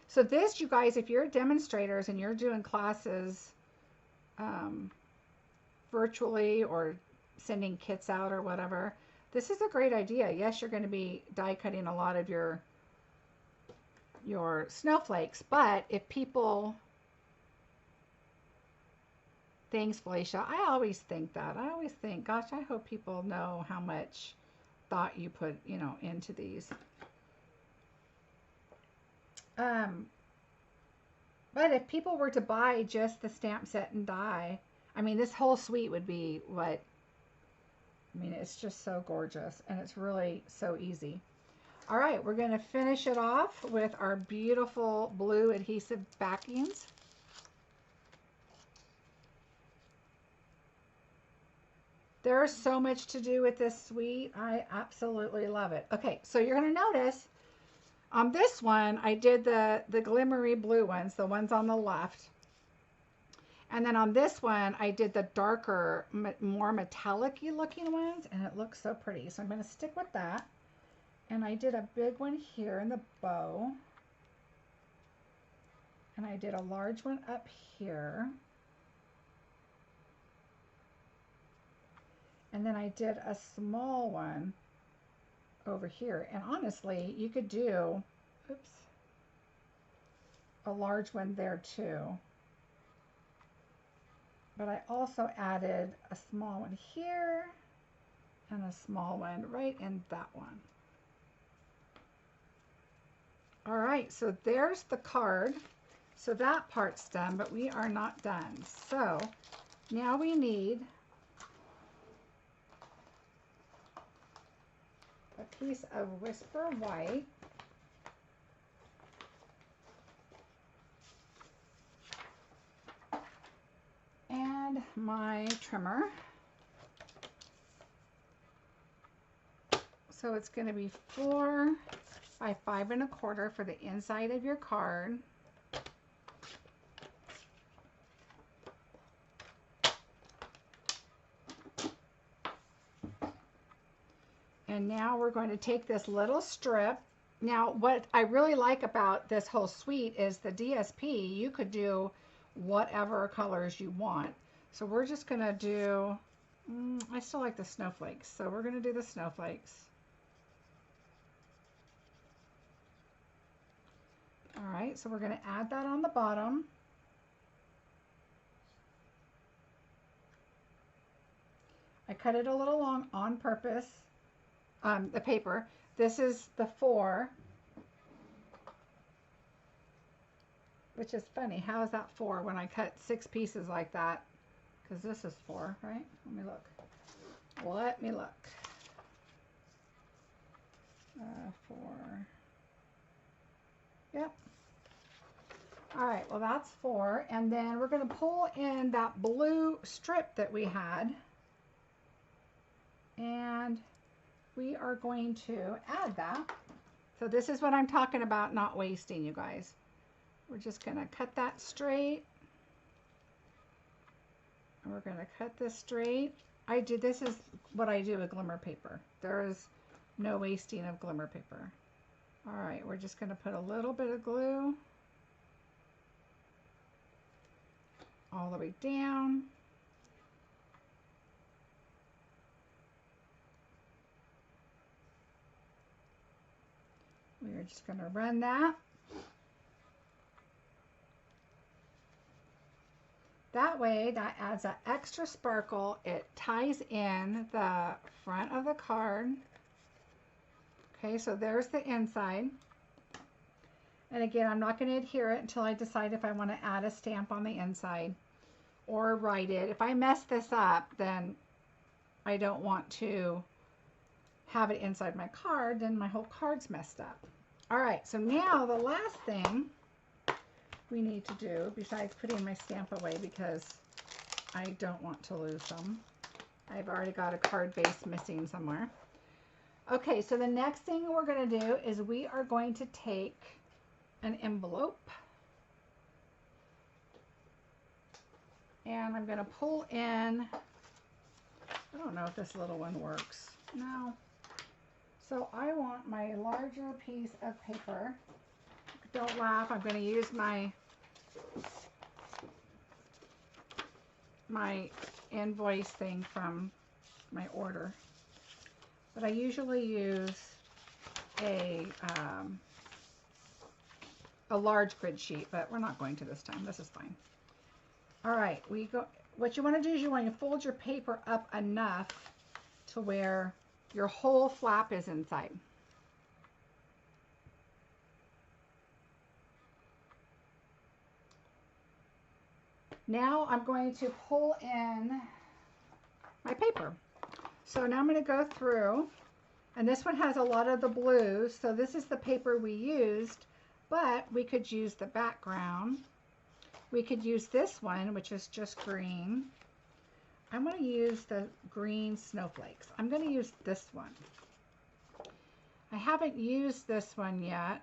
So this, you guys, if you're demonstrators and you're doing classes virtually or sending kits out or whatever, this is a great idea. Yes, you're going to be die cutting a lot of your snowflakes, but if people, thanks Felicia, I always think that. I always think, gosh, I hope people know how much thought you put, you know, into these. But if people were to buy just the stamp set and die, I mean, this whole suite would be what, I mean, it's just so gorgeous and it's really so easy. All right, we're going to finish it off with our beautiful blue adhesive backings. There's so much to do with this suite. I absolutely love it. Okay, so you're going to notice on this one, I did the glimmery blue ones, the ones on the left. And then on this one, I did the darker, more metallic-y looking ones, and it looks so pretty. So I'm going to stick with that. And I did a big one here in the bow. And I did a large one up here. And then I did a small one over here. And honestly, you could do a large one there too. But I also added a small one here and a small one right in that one. All right, so there's the card. So that part's done, but we are not done. So now we need a piece of Whisper White. And my trimmer. So it's going to be 4 by 5 1/4 for the inside of your card. And now we're going to take this little strip. Now what I really like about this whole suite is the DSP, you could do whatever colors you want. So we're just going to do, I still like the snowflakes, so we're going to do the snowflakes. All right, so we're going to add that on the bottom. I cut it a little long on purpose, the paper. This is the 4. Which is funny, how is that 4 when I cut 6 pieces like that? Because this is 4, right? Let me look. Let me look. 4. Yep. All right, well that's 4. And then we're going to pull in that blue strip that we had. And we are going to add that. So this is what I'm talking about, not wasting, you guys. We're just going to cut that straight. And we're going to cut this straight. This is what I do with glimmer paper. There is no wasting of glimmer paper. All right, we're just going to put a little bit of glue all the way down. We're just going to run that. That way, that adds an extra sparkle. It ties in the front of the card. Okay, so there's the inside. And again, I'm not going to adhere it until I decide if I want to add a stamp on the inside or write it. If I mess this up, then I don't want to have it inside my card, then my whole card's messed up. All right, so now the last thing we need to do, besides putting my stamp away because I don't want to lose them. I've already got a card base missing somewhere. Okay, so the next thing we're going to do is we are going to take an envelope and I'm going to pull in, I don't know if this little one works. No. So I want my larger piece of paper. Don't laugh, I'm going to use my invoice thing from my order. But I usually use a large grid sheet, but we're not going to this time. This is fine. All right, what you want to do is you want to fold your paper up enough to where your whole flap is inside. Now I'm going to pull in my paper. So now I'm going to go through, and this one has a lot of the blues, so this is the paper we used, but we could use the background. We could use this one, which is just green. I'm going to use the green snowflakes. I'm going to use this one. I haven't used this one yet,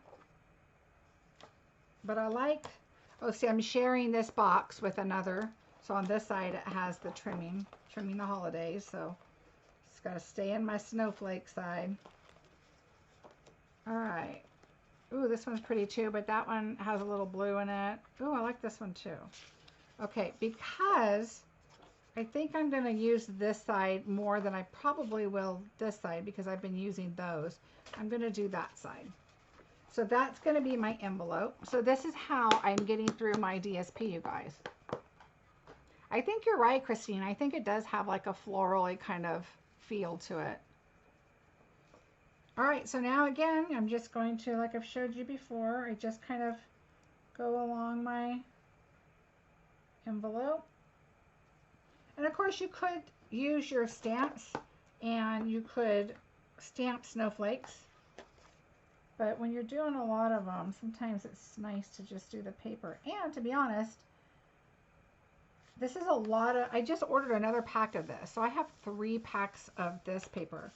but I like, oh, see, I'm sharing this box with another. So on this side, it has the trimming the holidays. So it's got to stay in my snowflake side. All right. Ooh, this one's pretty too, but that one has a little blue in it. Ooh, I like this one too. Okay, because I think I'm going to use this side more than I probably will this side because I've been using those. I'm going to do that side. So that's going to be my envelope. So this is how I'm getting through my DSP, you guys. I think you're right, Christine. I think it does have like a florally kind of feel to it. All right, so now again, I'm just going to, like I've showed you before, I just kind of go along my envelope. And of course you could use your stamps and you could stamp snowflakes. But when you're doing a lot of them, sometimes it's nice to just do the paper. And to be honest, this is a lot of, I just ordered another pack of this. So I have 3 packs of this paper.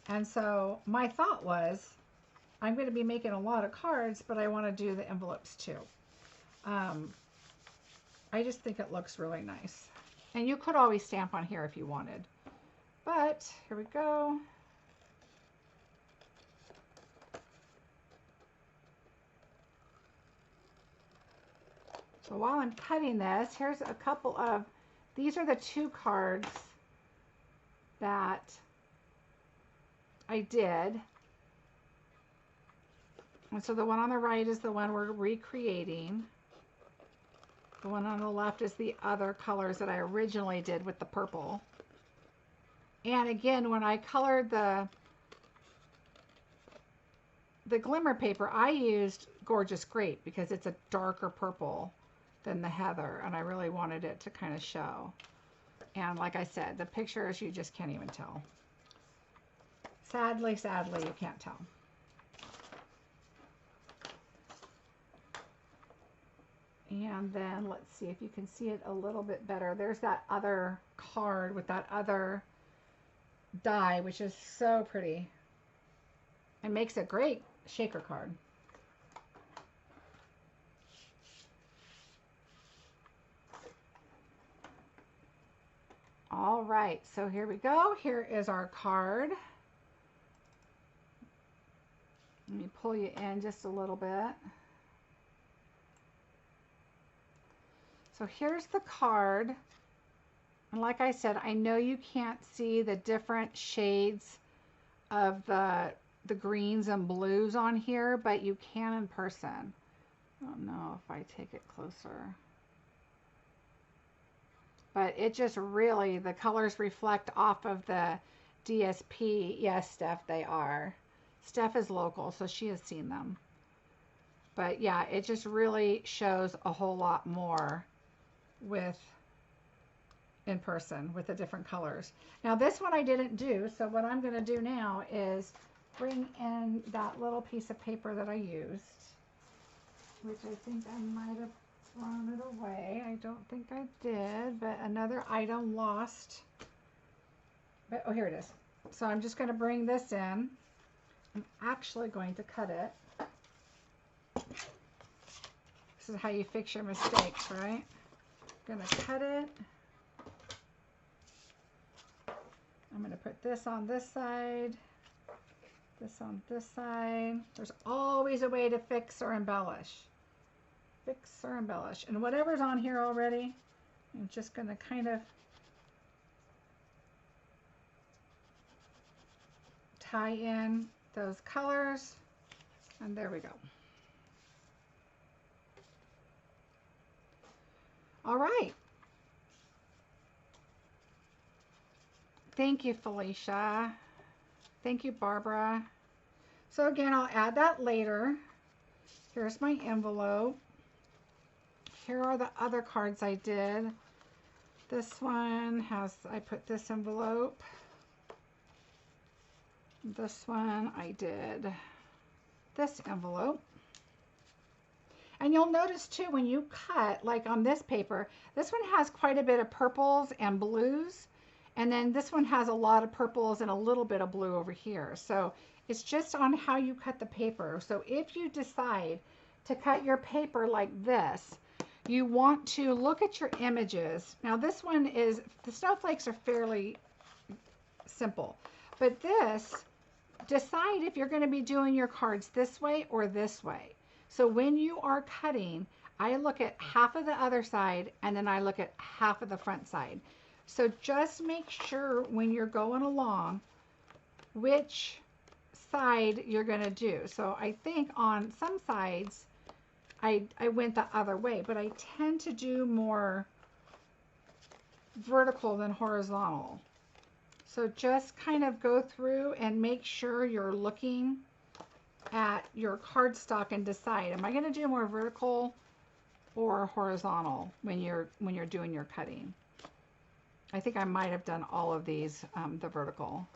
And so my thought was, I'm going to be making a lot of cards, but I want to do the envelopes too. I just think it looks really nice. And you could always stamp on here if you wanted. But here we go. So while I'm cutting this, here's a couple of, these are the 2 cards that I did. And so the one on the right is the one we're recreating. The one on the left is the other colors that I originally did with the purple. And again, when I colored the glimmer paper, I used Gorgeous Grape because it's a darker purple than the heather, and I really wanted it to kind of show. And like I said, the pictures, you just can't even tell. Sadly, you can't tell. And then let's see if you can see it a little bit better. There's that other card with that other die, which is so pretty. It makes a great shaker card. All right, so here we go. Here is our card. Let me pull you in just a little bit. So here's the card. And like I said, I know you can't see the different shades of the greens and blues on here, but you can in person. I don't know if I take it closer. But it just really, the colors reflect off of the DSP. Yes, Steph, they are. Steph is local, so she has seen them. But yeah, it just really shows a whole lot more with in person with the different colors. Now this one I didn't do, so what I'm going to do now is bring in that little piece of paper that I used, which I think I might have thrown it away. I don't think I did, but another item lost. But oh, here it is. So I'm just going to bring this in. I'm actually going to cut it. This is how you fix your mistakes, right? I'm going to cut it. I'm going to put this on this side, this on this side. There's always a way to fix or embellish. Fix or embellish. And whatever's on here already, I'm just going to kind of tie in those colors. And there we go. All right. Thank you, Felicia. Thank you, Barbara. So again, I'll add that later. Here's my envelope. Here are the other cards I did. This one has, I put this envelope. This one I did this envelope. And you'll notice too, when you cut, like on this paper, this one has quite a bit of purples and blues. And then this one has a lot of purples and a little bit of blue over here. So it's just on how you cut the paper. So if you decide to cut your paper like this, you want to look at your images. Now this one is, the snowflakes are fairly simple. But this, decide if you're going to be doing your cards this way or this way. So when you are cutting, I look at half of the other side and then I look at half of the front side. So just make sure when you're going along which side you're going to do. So I think on some sides I went the other way, but I tend to do more vertical than horizontal. So just kind of go through and make sure you're looking at your cardstock and decide, am I going to do more vertical or horizontal when you're doing your cutting. I think I might have done all of these the vertical.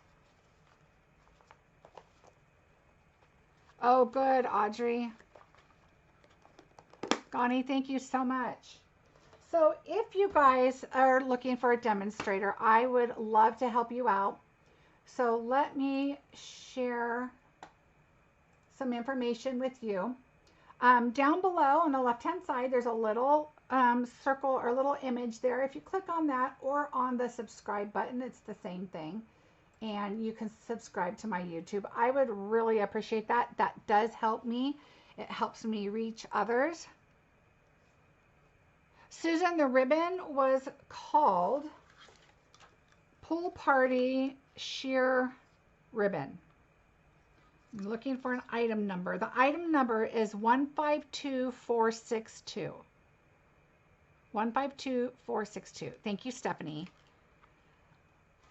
Oh, good, Audrey. Gani, thank you so much. So if you guys are looking for a demonstrator, I would love to help you out. So let me share some information with you. Down below on the left-hand side, there's a little circle or little image there. If you click on that or on the subscribe button, it's the same thing. And you can subscribe to my YouTube. I would really appreciate that. That does help me. It helps me reach others. Susan, the ribbon was called Pool Party Sheer Ribbon. I'm looking for an item number. The item number is 152462. 152462. Thank you, Stephanie.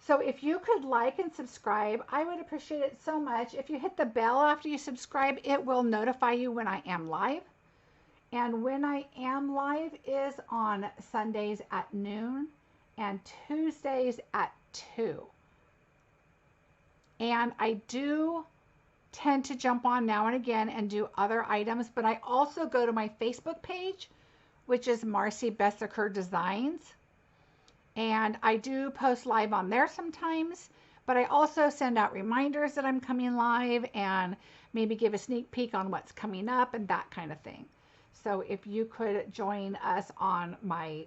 So if you could like and subscribe, I would appreciate it so much. If you hit the bell after you subscribe, it will notify you when I am live. And when I am live is on Sundays at noon and Tuesdays at 2. And I do tend to jump on now and again and do other items, but I also go to my Facebook page, which is Marcie Bessaker Designs. And I do post live on there sometimes, but I also send out reminders that I'm coming live and maybe give a sneak peek on what's coming up and that kind of thing. So if you could join us on my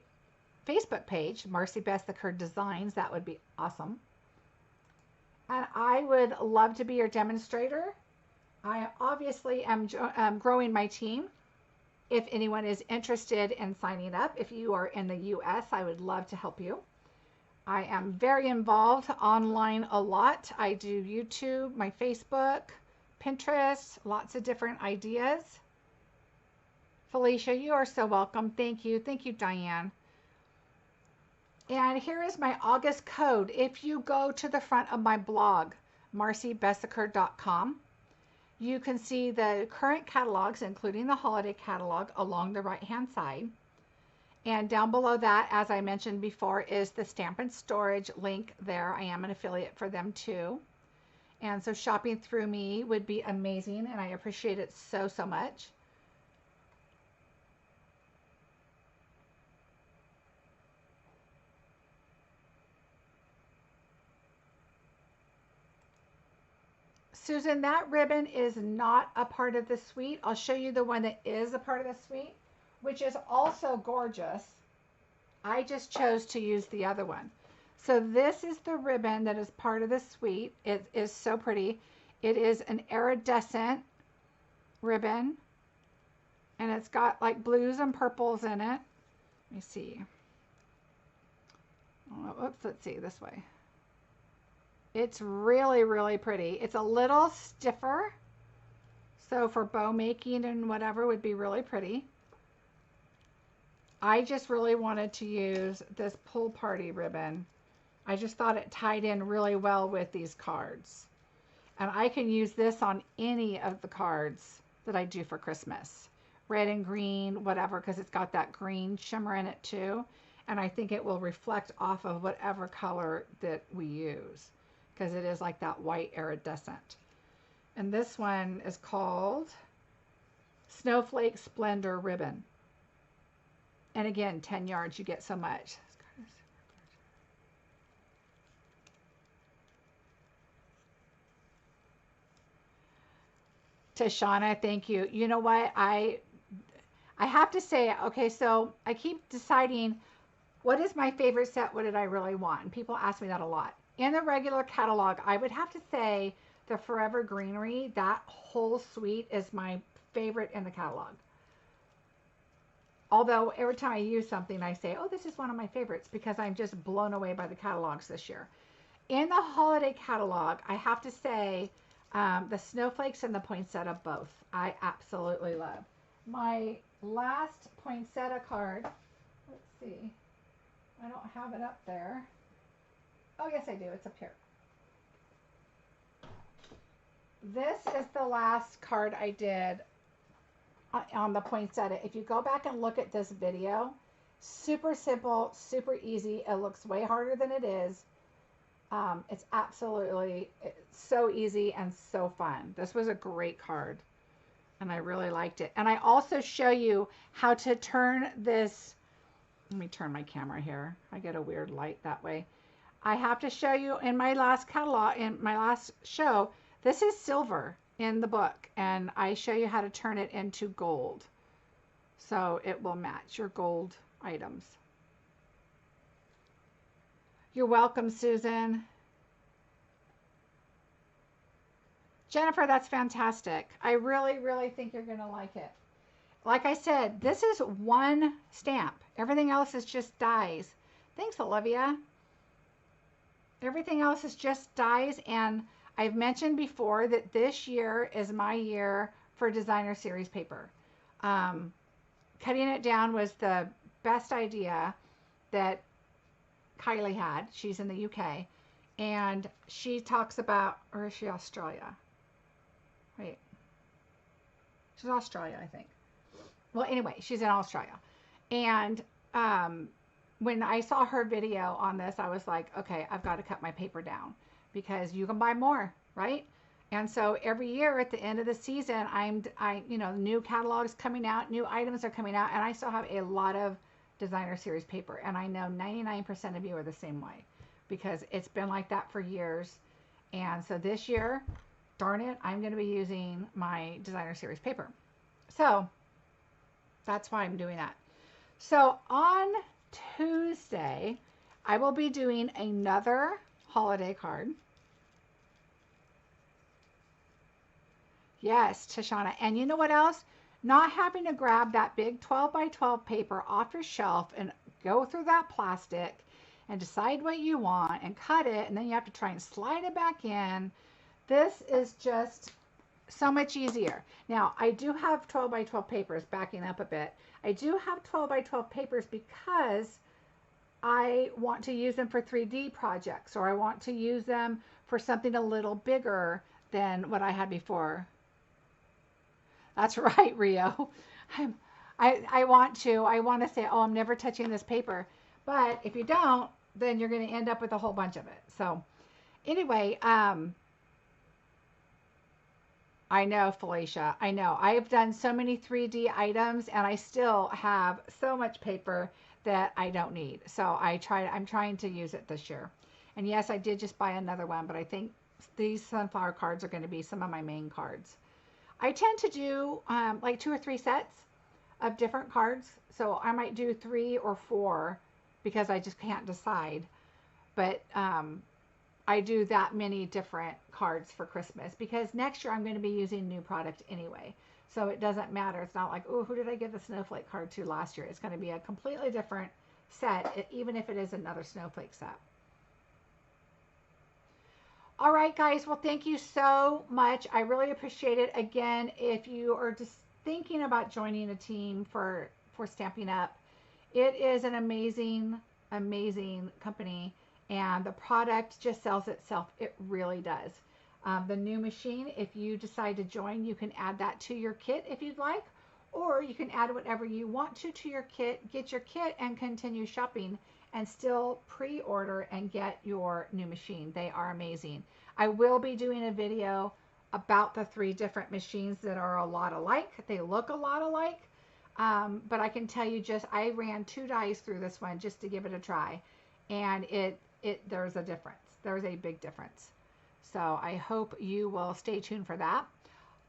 Facebook page, Marcie Bessaker Designs, that would be awesome. And I would love to be your demonstrator. I obviously am growing my team. If anyone is interested in signing up, if you are in the US, I would love to help you. I am very involved online a lot. I do YouTube, my Facebook, Pinterest, lots of different ideas. Felicia, you are so welcome. Thank you. Thank you, Diane. And here is my August code. If you go to the front of my blog, marciebessaker.com, you can see the current catalogs, including the holiday catalog, along the right-hand side. And down below that, as I mentioned before, is the Stampin' Storage link there. I am an affiliate for them too. And so shopping through me would be amazing, and I appreciate it so, so much. Susan, that ribbon is not a part of the suite. I'll show you the one that is a part of the suite, which is also gorgeous. I just chose to use the other one. So this is the ribbon that is part of the suite. It is so pretty. It is an iridescent ribbon, and it's got like blues and purples in it. Let me see. Oh, oops, let's see, this way. It's really, really pretty. It's a little stiffer, so for bow making and whatever would be really pretty. I just really wanted to use this Pool Party ribbon. I just thought it tied in really well with these cards. And I can use this on any of the cards that I do for Christmas. Red and green, whatever, because it's got that green shimmer in it too. And I think it will reflect off of whatever color that we use, because it is like that white iridescent. And this one is called Snowflake Splendor Ribbon. And again, 10 yards, you get so much. Tashana, thank you. You know what? I have to say, okay, so I keep deciding what is my favorite set? What did I really want? And people ask me that a lot. In the regular catalog, I would have to say the Forever Greenery, that whole suite is my favorite in the catalog. Although every time I use something, I say, oh, this is one of my favorites, because I'm just blown away by the catalogs this year. In the holiday catalog, I have to say, The snowflakes and the poinsettia both. I absolutely love. My last poinsettia card, let's see. I don't have it up there. Oh, yes, I do. It's up here. This is the last card I did on the poinsettia. If you go back and look at this video, super simple, super easy. It looks way harder than it is. It's so easy and so fun. This was a great card, and I really liked it. And I also show you how to turn this. Let me turn my camera here. I get a weird light that way. I have to show you in my last catalog, in my last show, this is silver in the book, and I show you how to turn it into gold. So it will match your gold items. You're welcome, Susan. Jennifer, that's fantastic. I really, really think you're going to like it. Like I said, this is one stamp. Everything else is just dies. Thanks, Olivia. Everything else is just dies, and I've mentioned before that this year is my year for designer series paper. Cutting it down was the best idea that Kylie had. She's in the UK, and she talks about, or is she Australia? Wait, she's Australia, I think. Well, anyway, she's in Australia, and when I saw her video on this, I was like, okay, I've got to cut my paper down because you can buy more, right? And so every year at the end of the season, new catalogs coming out, new items are coming out, and I still have a lot of designer series paper, and I know 99% of you are the same way because it's been like that for years. And so this year, darn it, I'm going to be using my designer series paper. So that's why I'm doing that. So on Tuesday, I will be doing another holiday card. Yes, Tashana. And you know what else? Not having to grab that big 12 by 12 paper off your shelf and go through that plastic and decide what you want and cut it, and then you have to try and slide it back in. This is just so much easier. Now, I do have 12 by 12 papers, backing up a bit. I do have 12 by 12 papers because I want to use them for 3D projects, or I want to use them for something a little bigger than what I had before. That's right, Rio. I want to say, oh, I'm never touching this paper. But if you don't, then you're going to end up with a whole bunch of it. So anyway, I know, Felicia. I know. I've done so many 3D items, and I still have so much paper that I don't need. So I'm trying to use it this year. And yes, I did just buy another one, but I think these sunflower cards are going to be some of my main cards. I tend to do like 2 or 3 sets of different cards. So I might do 3 or 4 because I just can't decide. But I do that many different cards for Christmas because next year I'm going to be using new product anyway. So it doesn't matter. It's not like, oh, who did I give the snowflake card to last year? It's going to be a completely different set, even if it is another snowflake set. All right, guys. Well, thank you so much. I really appreciate it. Again, if you are just thinking about joining a team for Stampin' Up, it is an amazing, amazing company. And the product just sells itself. It really does. The new machine, if you decide to join, you can add that to your kit if you'd like, or you can add whatever you want to your kit, get your kit, and continue shopping and still pre-order and get your new machine. They are amazing. I will be doing a video about the 3 different machines that are a lot alike. They look a lot alike, but I can tell you I ran 2 dies through this one just to give it a try, and there's a difference. There's a big difference. So I hope you will stay tuned for that.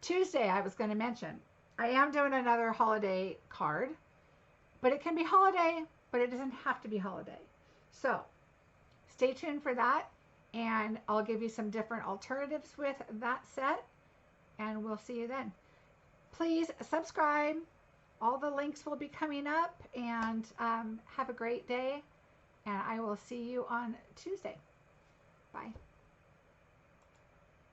Tuesday, I was going to mention, I am doing another holiday card, but it can be holiday, but it doesn't have to be holiday. So stay tuned for that, and I'll give you some different alternatives with that set, and we'll see you then. Please subscribe. All the links will be coming up, and have a great day. And I will see you on Tuesday. Bye.